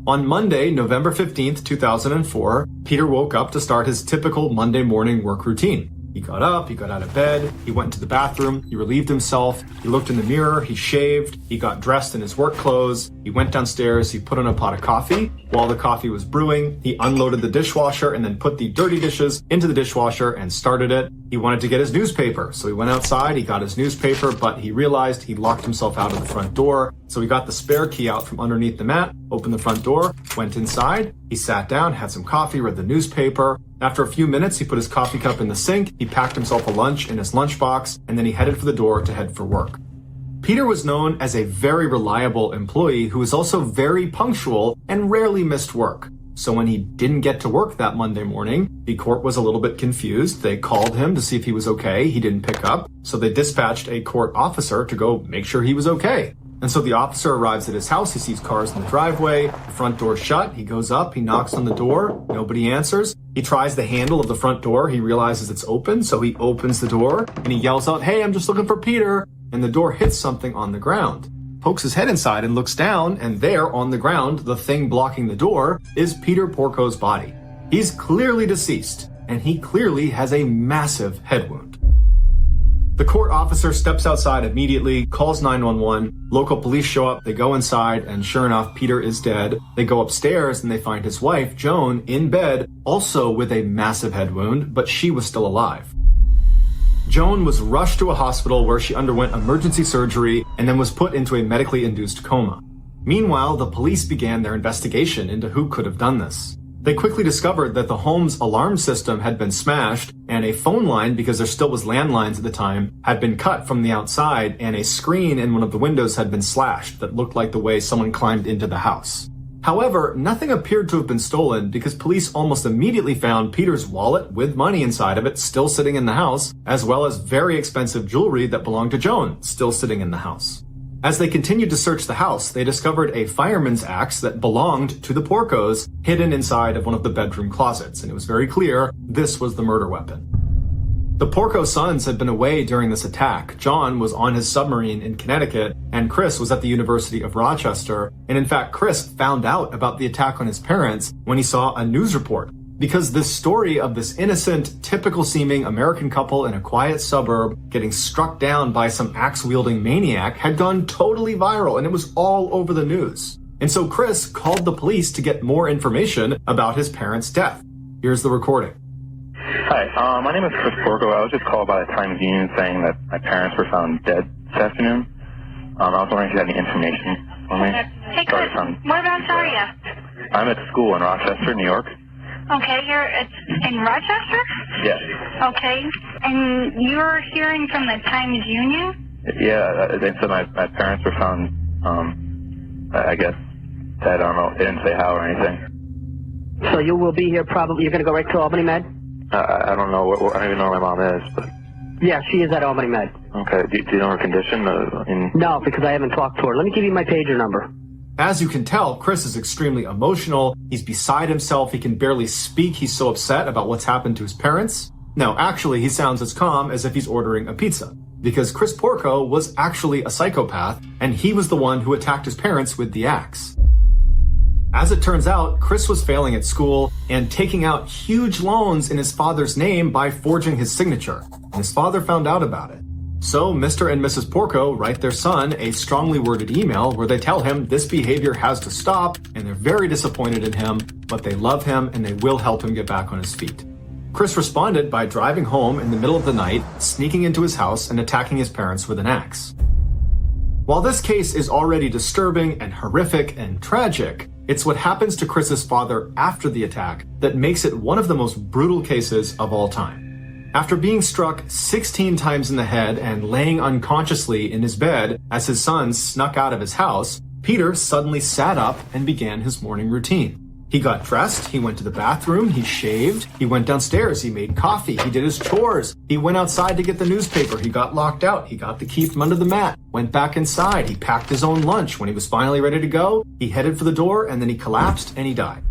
On Monday, November 15th, 2004, Peter woke up to start his typical Monday morning work routine. He got up, he got out of bed, he went into the bathroom, he relieved himself, he looked in the mirror, he shaved, he got dressed in his work clothes, he went downstairs, he put on a pot of coffee. While the coffee was brewing, he unloaded the dishwasher and then put the dirty dishes into the dishwasher and started it. He wanted to get his newspaper, so he went outside, he got his newspaper, but he realized he locked himself out of the front door. So he got the spare key out from underneath the mat, opened the front door, went inside, he sat down, had some coffee, read the newspaper. After a few minutes, he put his coffee cup in the sink, he packed himself a lunch in his lunchbox, and then he headed for the door to head for work. Peter was known as a very reliable employee who was also very punctual and rarely missed work. So when he didn't get to work that Monday morning, the court was a little bit confused. They called him to see if he was okay. He didn't pick up, so they dispatched a court officer to go make sure he was okay. And so the officer arrives at his house, he sees cars in the driveway, the front door's shut, he goes up, he knocks on the door, nobody answers. He tries the handle of the front door, he realizes it's open, so he opens the door, and he yells out, "Hey, I'm just looking for Peter," and the door hits something on the ground. Pokes his head inside and looks down, and there on the ground, the thing blocking the door, is Peter Porco's body. He's clearly deceased, and he clearly has a massive head wound. The court officer steps outside immediately, calls 911, local police show up, they go inside, and sure enough, Peter is dead. They go upstairs and they find his wife, Joan, in bed, also with a massive head wound, but she was still alive. Joan was rushed to a hospital where she underwent emergency surgery and then was put into a medically induced coma. Meanwhile, the police began their investigation into who could have done this. They quickly discovered that the home's alarm system had been smashed and a phone line, because there still was landlines at the time, had been cut from the outside, and a screen in one of the windows had been slashed that looked like the way someone climbed into the house. However, nothing appeared to have been stolen because police almost immediately found Peter's wallet with money inside of it still sitting in the house, as well as very expensive jewelry that belonged to Joan still sitting in the house. As they continued to search the house, they discovered a fireman's axe that belonged to the Porcos hidden inside of one of the bedroom closets, and it was very clear this was the murder weapon. The Porco sons had been away during this attack. John was on his submarine in Connecticut, and Chris was at the University of Rochester, and in fact, Chris found out about the attack on his parents when he saw a news report. Because this story of this innocent, typical-seeming American couple in a quiet suburb getting struck down by some axe-wielding maniac had gone totally viral, and it was all over the news. And so Chris called the police to get more information about his parents' death. Here's the recording. Hi, my name is Chris Porco. I was just called by the Times-Union saying that my parents were found dead this afternoon. I was wondering if you had any information for me. Hey, Chris, whereabouts are you? I'm at school in Rochester, New York. Okay, you're in Rochester? Yes. Okay, and you're hearing from the Times-Union? Yeah, they said my parents were found, I guess, I don't know, they didn't say how or anything. So you will be here probably, you're going to go right to Albany Med? I don't know, I don't even know where my mom is, but... Yeah, she is at Albany Med. Okay, do you know her condition? No, because I haven't talked to her. Let me give you my pager number. As you can tell, Chris is extremely emotional. He's beside himself. He can barely speak. He's so upset about what's happened to his parents. No, actually, he sounds as calm as if he's ordering a pizza. Because Chris Porco was actually a psychopath, and he was the one who attacked his parents with the axe. As it turns out, Chris was failing at school and taking out huge loans in his father's name by forging his signature. And his father found out about it. So Mr. and Mrs. Porco write their son a strongly worded email where they tell him this behavior has to stop, and they're very disappointed in him, but they love him and they will help him get back on his feet. Chris responded by driving home in the middle of the night, sneaking into his house and attacking his parents with an axe. While this case is already disturbing and horrific and tragic, it's what happens to Chris's father after the attack that makes it one of the most brutal cases of all time. After being struck 16 times in the head and laying unconsciously in his bed as his son snuck out of his house, Peter suddenly sat up and began his morning routine. He got dressed, he went to the bathroom, he shaved, he went downstairs, he made coffee, he did his chores, he went outside to get the newspaper, he got locked out, he got the key from under the mat, went back inside, he packed his own lunch. When he was finally ready to go, he headed for the door and then he collapsed and he died.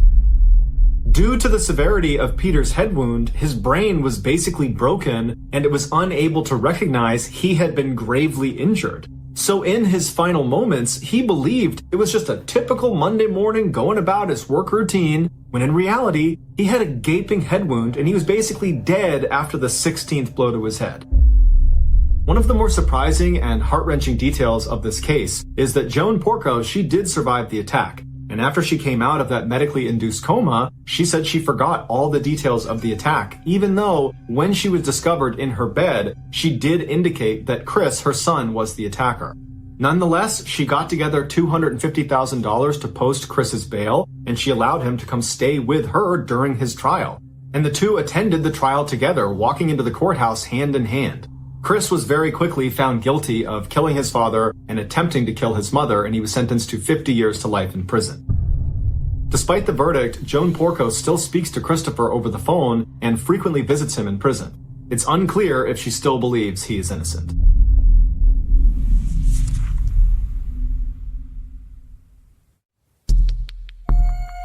Due to the severity of Peter's head wound, his brain was basically broken and it was unable to recognize he had been gravely injured. So in his final moments, he believed it was just a typical Monday morning going about his work routine, when in reality, he had a gaping head wound and he was basically dead after the 16th blow to his head. One of the more surprising and heart-wrenching details of this case is that Joan Porco, she did survive the attack. And after she came out of that medically induced coma, she said she forgot all the details of the attack, even though when she was discovered in her bed, she did indicate that Chris, her son, was the attacker. Nonetheless, she got together $250,000 to post Chris's bail, and she allowed him to come stay with her during his trial. And the two attended the trial together, walking into the courthouse hand in hand. Chris was very quickly found guilty of killing his father and attempting to kill his mother, and he was sentenced to 50 years to life in prison. Despite the verdict, Joan Porco still speaks to Christopher over the phone and frequently visits him in prison. It's unclear if she still believes he is innocent.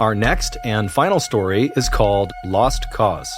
Our next and final story is called Lost Cause.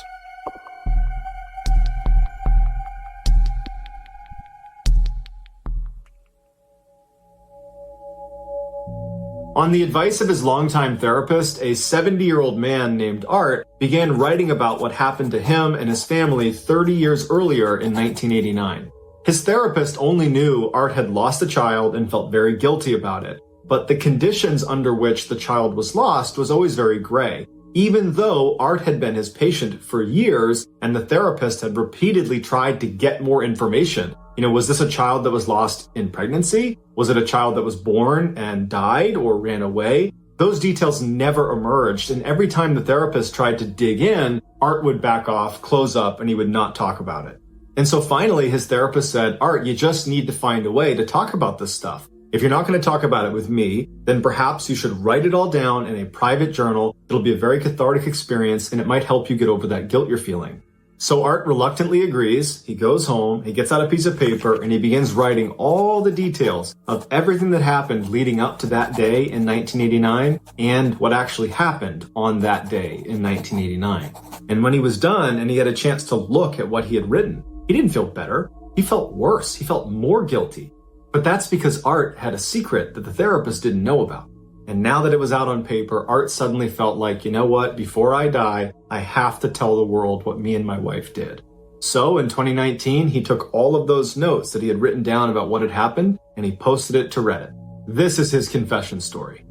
On the advice of his longtime therapist, a 70-year-old man named Art began writing about what happened to him and his family 30 years earlier in 1989. His therapist only knew Art had lost a child and felt very guilty about it, but the conditions under which the child was lost was always very gray, even though Art had been his patient for years and the therapist had repeatedly tried to get more information. Was this a child that was lost in pregnancy? Was it a child that was born and died or ran away? Those details never emerged, and every time the therapist tried to dig in, Art would back off, close up, and he would not talk about it. And so finally, his therapist said, Art, you just need to find a way to talk about this stuff. If you're not going to talk about it with me, then perhaps you should write it all down in a private journal. It'll be a very cathartic experience, and it might help you get over that guilt you're feeling. So Art reluctantly agrees. He goes home, he gets out a piece of paper, and he begins writing all the details of everything that happened leading up to that day in 1989 and what actually happened on that day in 1989. And when he was done and he had a chance to look at what he had written, he didn't feel better. He felt worse. He felt more guilty. But that's because Art had a secret that the therapist didn't know about. And now that it was out on paper, Art suddenly felt like, you know what, before I die, I have to tell the world what me and my wife did. So in 2019, he took all of those notes that he had written down about what had happened, and he posted it to Reddit. This is his confession story.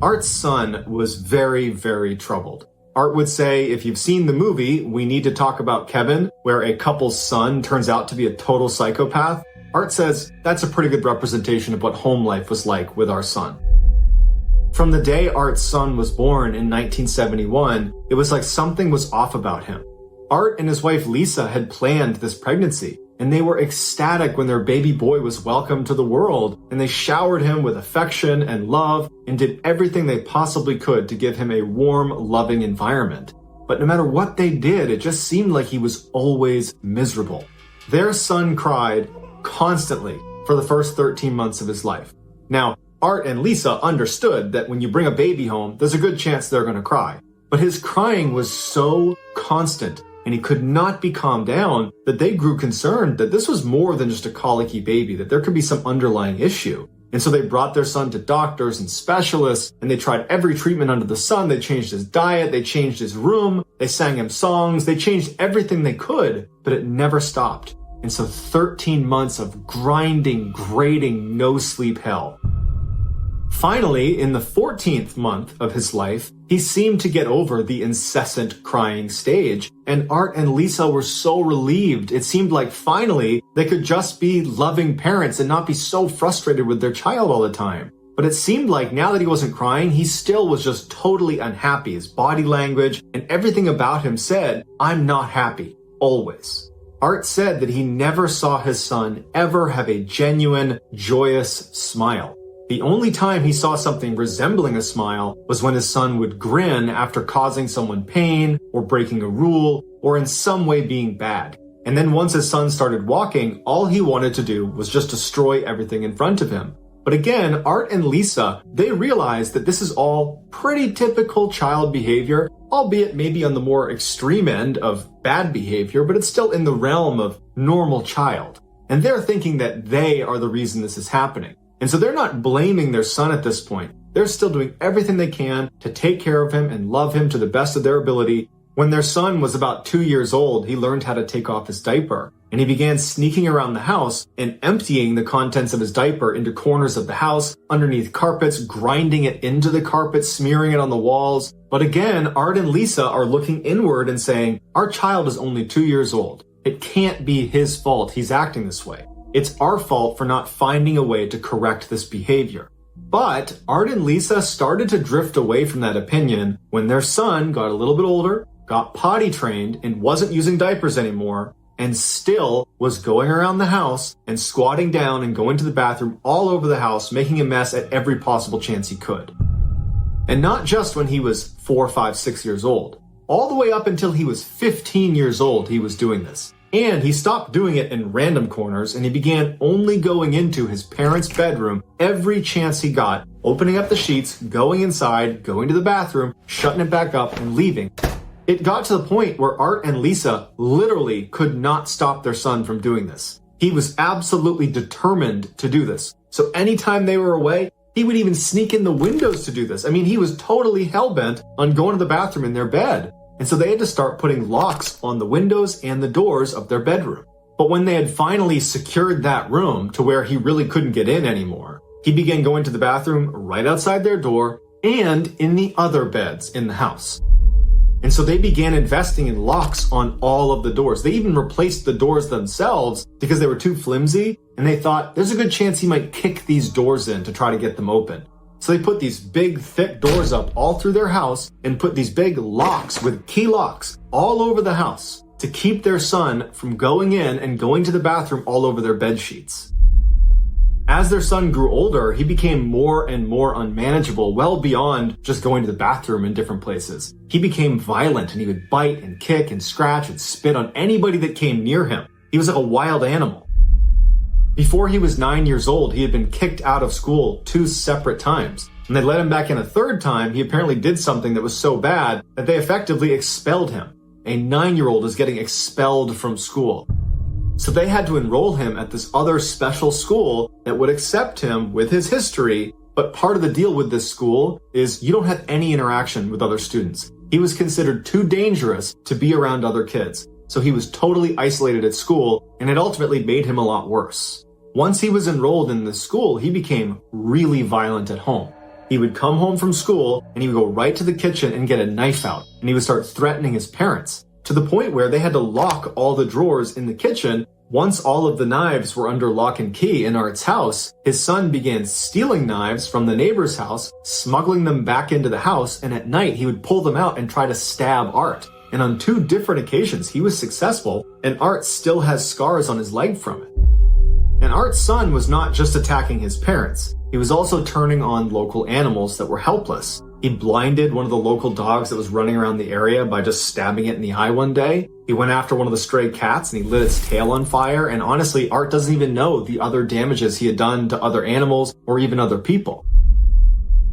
Art's son was very, very troubled. Art would say, if you've seen the movie, We Need to Talk About Kevin, where a couple's son turns out to be a total psychopath, Art says that's a pretty good representation of what home life was like with our son. From the day Art's son was born in 1971, it was like something was off about him. Art and his wife Lisa had planned this pregnancy, and they were ecstatic when their baby boy was welcomed to the world, and they showered him with affection and love and did everything they possibly could to give him a warm, loving environment. But no matter what they did, it just seemed like he was always miserable. Their son cried constantly for the first 13 months of his life. Now, Art and Lisa understood that when you bring a baby home, there's a good chance they're going to cry. But his crying was so constant, and he could not be calmed down, that they grew concerned that this was more than just a colicky baby, that there could be some underlying issue. And so they brought their son to doctors and specialists, and they tried every treatment under the sun. They changed his diet, they changed his room, they sang him songs, they changed everything they could, but it never stopped. And so 13 months of grinding, grating, no sleep hell. Finally, in the 14th month of his life, he seemed to get over the incessant crying stage, and Art and Lisa were so relieved. It seemed like finally they could just be loving parents and not be so frustrated with their child all the time. But it seemed like now that he wasn't crying, he still was just totally unhappy. His body language and everything about him said, I'm not happy, always. Art said that he never saw his son ever have a genuine, joyous smile. The only time he saw something resembling a smile was when his son would grin after causing someone pain or breaking a rule or in some way being bad. And then once his son started walking, all he wanted to do was just destroy everything in front of him. But again, Art and Lisa, they realized that this is all pretty typical child behavior, albeit maybe on the more extreme end of bad behavior, but it's still in the realm of normal child. And they're thinking that they are the reason this is happening. And so they're not blaming their son at this point. They're still doing everything they can to take care of him and love him to the best of their ability. When their son was about 2 years old, he learned how to take off his diaper, and he began sneaking around the house and emptying the contents of his diaper into corners of the house, underneath carpets, grinding it into the carpet, smearing it on the walls. But again, Art and Lisa are looking inward and saying, our child is only 2 years old. It can't be his fault he's acting this way. It's our fault for not finding a way to correct this behavior. But Art and Lisa started to drift away from that opinion when their son got a little bit older, got potty trained, and wasn't using diapers anymore, and still was going around the house and squatting down and going to the bathroom all over the house, making a mess at every possible chance he could. And not just when he was 4, 5, 6 years old. All the way up until he was 15 years old, he was doing this. And he stopped doing it in random corners, and he began only going into his parents' bedroom every chance he got, opening up the sheets, going inside, going to the bathroom, shutting it back up, and leaving. It got to the point where Art and Lisa literally could not stop their son from doing this. He was absolutely determined to do this. So anytime they were away, he would even sneak in the windows to do this. I mean, he was totally hell-bent on going to the bathroom in their bed. And so they had to start putting locks on the windows and the doors of their bedroom. But when they had finally secured that room to where he really couldn't get in anymore, he began going to the bathroom right outside their door and in the other beds in the house. And so they began investing in locks on all of the doors. They even replaced the doors themselves because they were too flimsy, and they thought there's a good chance he might kick these doors in to try to get them open. So they put these big, thick doors up all through their house and put these big locks with key locks all over the house to keep their son from going in and going to the bathroom all over their bed sheets. As their son grew older, he became more and more unmanageable, well beyond just going to the bathroom in different places. He became violent, and he would bite and kick and scratch and spit on anybody that came near him. He was like a wild animal. Before he was 9 years old, he had been kicked out of school 2 separate times. When they let him back in a 3rd time, he apparently did something that was so bad that they effectively expelled him. A 9-year-old is getting expelled from school. So they had to enroll him at this other special school that would accept him with his history, but part of the deal with this school is you don't have any interaction with other students. He was considered too dangerous to be around other kids, so he was totally isolated at school, and it ultimately made him a lot worse. Once he was enrolled in this school, he became really violent at home. He would come home from school, and he would go right to the kitchen and get a knife out, and he would start threatening his parents, to the point where they had to lock all the drawers in the kitchen. Once all of the knives were under lock and key in Art's house, his son began stealing knives from the neighbor's house, smuggling them back into the house, and at night he would pull them out and try to stab Art. And on 2 different occasions he was successful, and Art still has scars on his leg from it. And Art's son was not just attacking his parents, he was also turning on local animals that were helpless. He blinded one of the local dogs that was running around the area by just stabbing it in the eye one day. He went after one of the stray cats and he lit its tail on fire. And honestly, Art doesn't even know the other damages he had done to other animals or even other people.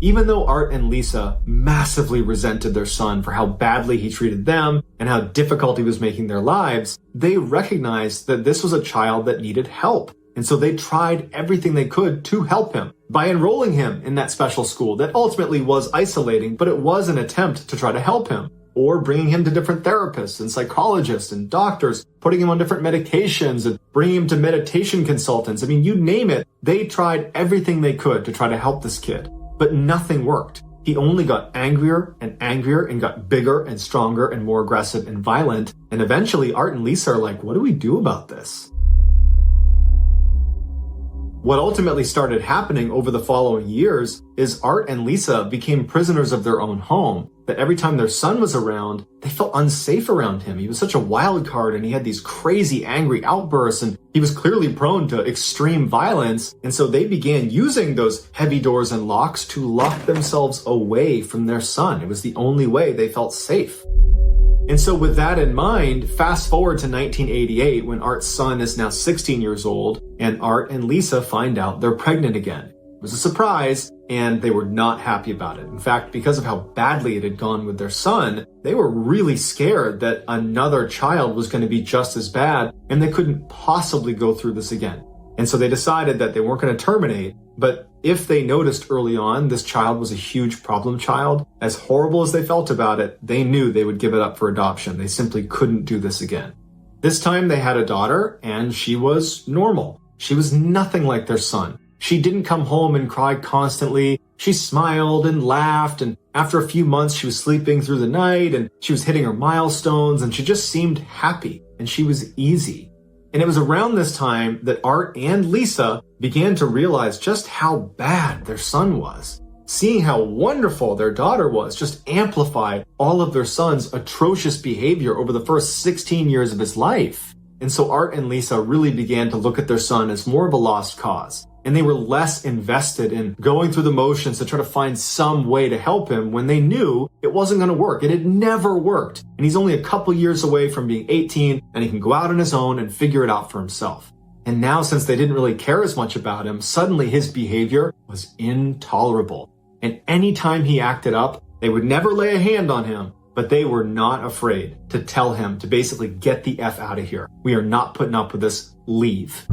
Even though Art and Lisa massively resented their son for how badly he treated them and how difficult he was making their lives, they recognized that this was a child that needed help. And so they tried everything they could to help him by enrolling him in that special school that ultimately was isolating, but it was an attempt to try to help him, or bringing him to different therapists and psychologists and doctors, putting him on different medications and bringing him to meditation consultants. I mean, you name it, they tried everything they could to try to help this kid, but nothing worked. He only got angrier and got bigger and stronger and more aggressive and violent. And eventually Art and Lisa are like, what do we do about this? What ultimately started happening over the following years is Art and Lisa became prisoners of their own home, that every time their son was around, they felt unsafe around him. He was such a wild card and he had these crazy angry outbursts and he was clearly prone to extreme violence. And so they began using those heavy doors and locks to lock themselves away from their son. It was the only way they felt safe. And so with that in mind, fast forward to 1988 when Art's son is now 16 years old and Art and Lisa find out they're pregnant again. It was a surprise and they were not happy about it. In fact, because of how badly it had gone with their son, they were really scared that another child was going to be just as bad and they couldn't possibly go through this again. And so they decided that they weren't going to terminate, but if they noticed early on this child was a huge problem child, as horrible as they felt about it, they knew they would give it up for adoption. They simply couldn't do this again. This time they had a daughter and she was normal. She was nothing like their son. She didn't come home and cry constantly. She smiled and laughed, and after a few months she was sleeping through the night and she was hitting her milestones and she just seemed happy and she was easy. And it was around this time that Art and Lisa began to realize just how bad their son was. Seeing how wonderful their daughter was just amplified all of their son's atrocious behavior over the first 16 years of his life. And so Art and Lisa really began to look at their son as more of a lost cause. And they were less invested in going through the motions to try to find some way to help him when they knew it wasn't going to work. It had never worked. And he's only a couple years away from being 18 and he can go out on his own and figure it out for himself. And now, since they didn't really care as much about him, suddenly his behavior was intolerable. And anytime he acted up, they would never lay a hand on him, but they were not afraid to tell him to basically get the F out of here. We are not putting up with this. Leave.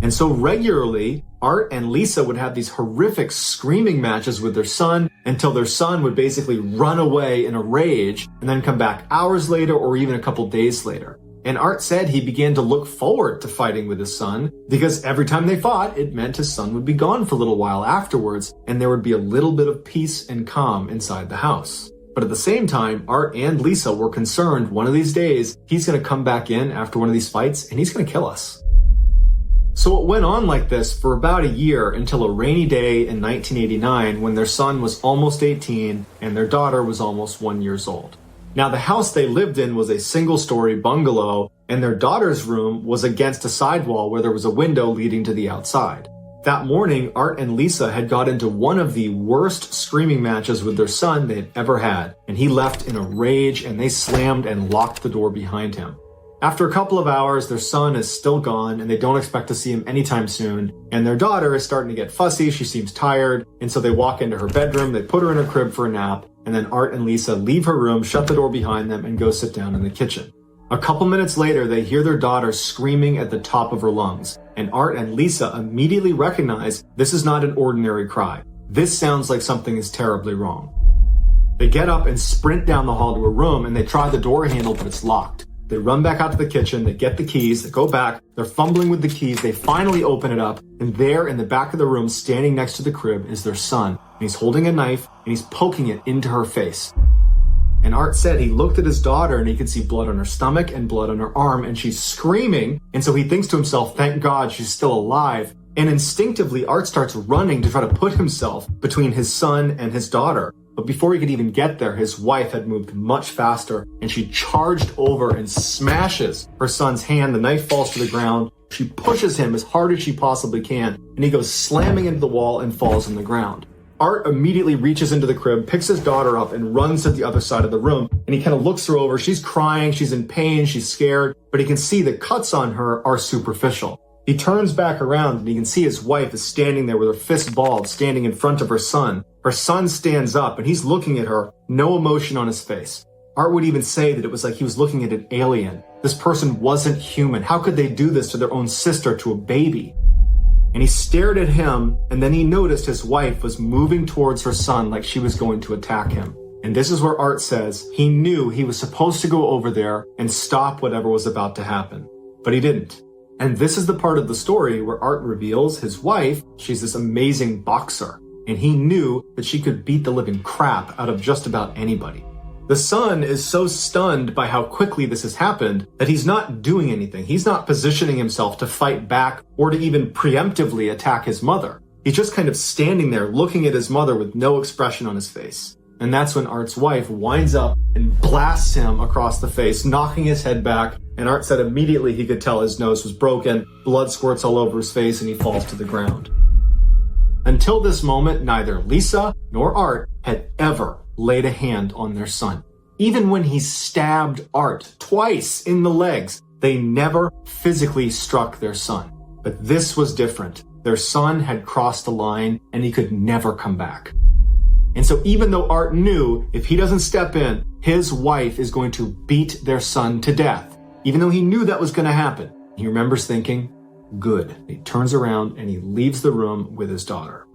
And so regularly, Art and Lisa would have these horrific screaming matches with their son until their son would basically run away in a rage and then come back hours later or even a couple days later. And Art said he began to look forward to fighting with his son because every time they fought, it meant his son would be gone for a little while afterwards and there would be a little bit of peace and calm inside the house. But at the same time, Art and Lisa were concerned one of these days he's going to come back in after one of these fights and he's going to kill us. So it went on like this for about a year until a rainy day in 1989 when their son was almost 18 and their daughter was almost 1 year old. Now, the house they lived in was a single-story bungalow, and their daughter's room was against a sidewall where there was a window leading to the outside. That morning, Art and Lisa had got into one of the worst screaming matches with their son they had ever had, and he left in a rage, and they slammed and locked the door behind him. After a couple of hours, their son is still gone, and they don't expect to see him anytime soon, and their daughter is starting to get fussy, she seems tired, and so they walk into her bedroom, they put her in her crib for a nap, and then Art and Lisa leave her room, shut the door behind them, and go sit down in the kitchen. A couple minutes later, they hear their daughter screaming at the top of her lungs, and Art and Lisa immediately recognize this is not an ordinary cry. This sounds like something is terribly wrong. They get up and sprint down the hall to her room, and they try the door handle, but it's locked. They run back out to the kitchen, they get the keys, they go back, they're fumbling with the keys, they finally open it up, and there in the back of the room, standing next to the crib, is their son. And he's holding a knife, and he's poking it into her face. And Art said he looked at his daughter, and he could see blood on her stomach and blood on her arm, and she's screaming, and so he thinks to himself, thank God she's still alive. And instinctively, Art starts running to try to put himself between his son and his daughter. But before he could even get there, his wife had moved much faster, and she charged over and smashes her son's hand. The knife falls to the ground. She pushes him as hard as she possibly can, and he goes slamming into the wall and falls on the ground. Art immediately reaches into the crib, picks his daughter up, and runs to the other side of the room, and he kind of looks her over. She's crying, she's in pain, she's scared, but he can see the cuts on her are superficial. He turns back around, and he can see his wife is standing there with her fist balled, standing in front of her son. Her son stands up, and he's looking at her, no emotion on his face. Art would even say that it was like he was looking at an alien. This person wasn't human. How could they do this to their own sister, to a baby? And he stared at him, and then he noticed his wife was moving towards her son like she was going to attack him. And this is where Art says he knew he was supposed to go over there and stop whatever was about to happen. But he didn't. And this is the part of the story where Art reveals his wife, she's this amazing boxer, and he knew that she could beat the living crap out of just about anybody. The son is so stunned by how quickly this has happened that he's not doing anything. He's not positioning himself to fight back or to even preemptively attack his mother. He's just kind of standing there looking at his mother with no expression on his face. And that's when Art's wife winds up and blasts him across the face, knocking his head back. And Art said immediately he could tell his nose was broken, blood squirts all over his face, and he falls to the ground. Until this moment, neither Lisa nor Art had ever laid a hand on their son. Even when he stabbed Art twice in the legs, they never physically struck their son. But this was different. Their son had crossed the line, and he could never come back. And so even though Art knew if he doesn't step in, his wife is going to beat their son to death, even though he knew that was going to happen, he remembers thinking, good. He turns around and he leaves the room with his daughter.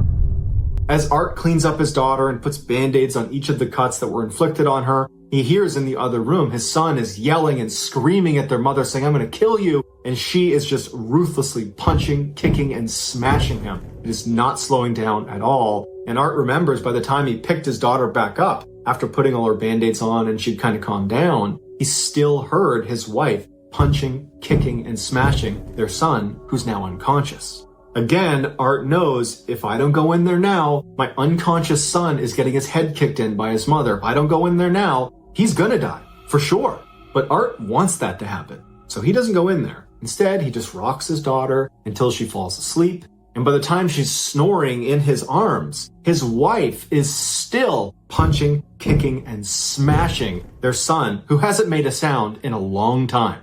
As Art cleans up his daughter and puts band-aids on each of the cuts that were inflicted on her, he hears in the other room his son is yelling and screaming at their mother saying, I'm going to kill you. And she is just ruthlessly punching, kicking, and smashing him. It is not slowing down at all. And Art remembers by the time he picked his daughter back up, after putting all her band-aids on and she'd kind of calmed down, he still heard his wife punching, kicking, and smashing their son, who's now unconscious. Again, Art knows if I don't go in there now, my unconscious son is getting his head kicked in by his mother. If I don't go in there now, he's gonna die, for sure. But Art wants that to happen, so he doesn't go in there. Instead, he just rocks his daughter until she falls asleep. And by the time she's snoring in his arms, his wife is still punching, kicking, and smashing their son, who hasn't made a sound in a long time.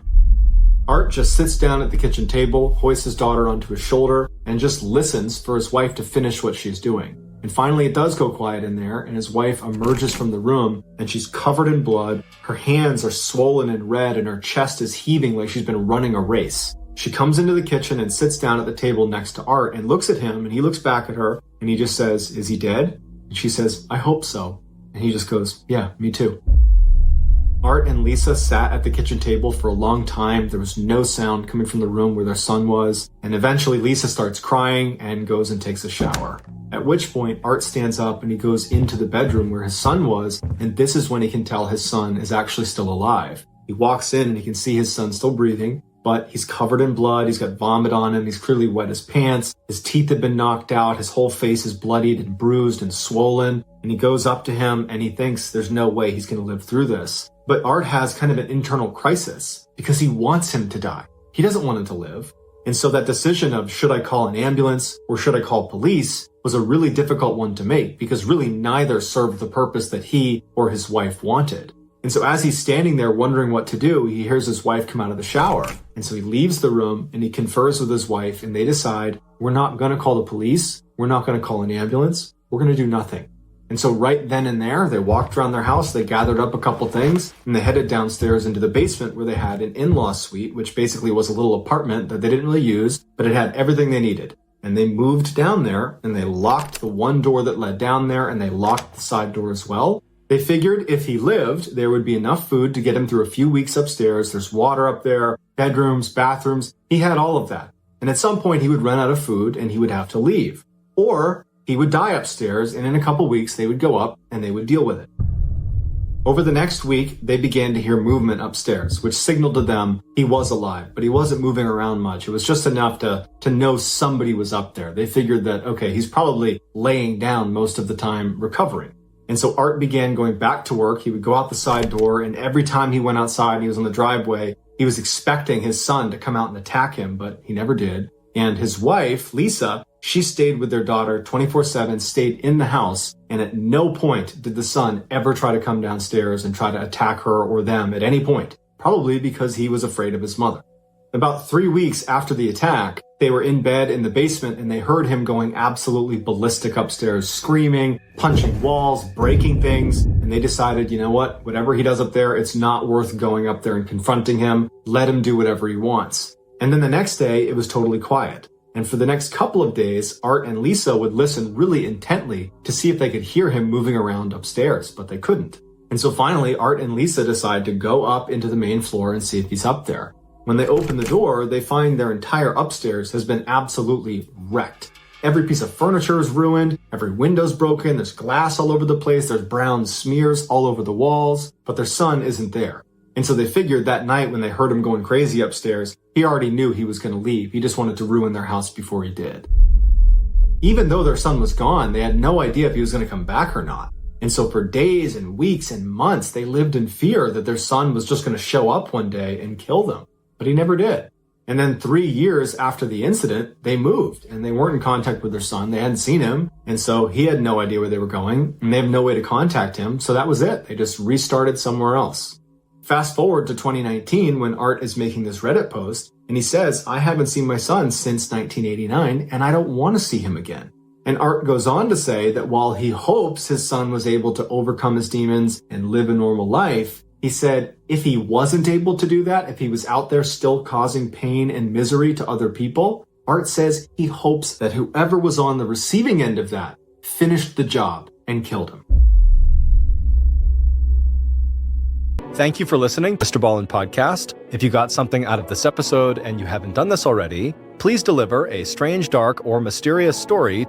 Art just sits down at the kitchen table, hoists his daughter onto his shoulder, and just listens for his wife to finish what she's doing. And finally it does go quiet in there, and his wife emerges from the room, and she's covered in blood, her hands are swollen and red, and her chest is heaving like she's been running a race. She comes into the kitchen and sits down at the table next to Art and looks at him, and he looks back at her and he just says, "Is he dead?" And she says, "I hope so." And he just goes, "Yeah, me too." Art and Lisa sat at the kitchen table for a long time. There was no sound coming from the room where their son was. And eventually Lisa starts crying and goes and takes a shower. At which point Art stands up and he goes into the bedroom where his son was. And this is when he can tell his son is actually still alive. He walks in and he can see his son still breathing, but he's covered in blood. He's got vomit on him. He's clearly wet his pants. His teeth have been knocked out. His whole face is bloodied and bruised and swollen. And he goes up to him and he thinks there's no way he's going to live through this. But Art has kind of an internal crisis because he wants him to die. He doesn't want him to live. And so that decision of should I call an ambulance or should I call police was a really difficult one to make because really neither served the purpose that he or his wife wanted. And so as he's standing there wondering what to do, he hears his wife come out of the shower. And so he leaves the room and he confers with his wife and they decide, we're not going to call the police. We're not going to call an ambulance. We're going to do nothing. And so right then and there, they walked around their house, they gathered up a couple things, and they headed downstairs into the basement where they had an in-law suite, which basically was a little apartment that they didn't really use, but it had everything they needed. And they moved down there, and they locked the one door that led down there, and they locked the side door as well. They figured if he lived, there would be enough food to get him through a few weeks upstairs. There's water up there, bedrooms, bathrooms. He had all of that. And at some point, he would run out of food, and he would have to leave. Or he would die upstairs, and in a couple weeks, they would go up and they would deal with it. Over the next week, they began to hear movement upstairs, which signaled to them he was alive, but he wasn't moving around much. It was just enough to know somebody was up there. They figured that, okay, he's probably laying down most of the time recovering. And so Art began going back to work. He would go out the side door, and every time he went outside and he was on the driveway, he was expecting his son to come out and attack him, but he never did. And his wife, Lisa, she stayed with their daughter 24/7, stayed in the house, and at no point did the son ever try to come downstairs and try to attack her or them at any point, probably because he was afraid of his mother. About 3 weeks after the attack, they were in bed in the basement and they heard him going absolutely ballistic upstairs, screaming, punching walls, breaking things, and they decided, you know what, whatever he does up there, it's not worth going up there and confronting him. Let him do whatever he wants. And then the next day, it was totally quiet. And for the next couple of days, Art and Lisa would listen really intently to see if they could hear him moving around upstairs, but they couldn't. And so finally, Art and Lisa decide to go up into the main floor and see if he's up there. When they open the door, they find their entire upstairs has been absolutely wrecked. Every piece of furniture is ruined, every window's broken, there's glass all over the place, there's brown smears all over the walls, but their son isn't there. And so they figured that night when they heard him going crazy upstairs, he already knew he was going to leave. He just wanted to ruin their house before he did. Even though their son was gone, they had no idea if he was going to come back or not. And so for days and weeks and months, they lived in fear that their son was just going to show up one day and kill them. But he never did. And then 3 years after the incident, they moved and they weren't in contact with their son. They hadn't seen him. And so he had no idea where they were going and they have no way to contact him. So that was it. They just restarted somewhere else. Fast forward to 2019 when Art is making this Reddit post and he says, I haven't seen my son since 1989 and I don't want to see him again. And Art goes on to say that while he hopes his son was able to overcome his demons and live a normal life, he said if he wasn't able to do that, if he was out there still causing pain and misery to other people, Art says he hopes that whoever was on the receiving end of that finished the job and killed him. Thank you for listening to MrBallen Podcast. If you got something out of this episode and you haven't done this already, please deliver a strange, dark, or mysterious story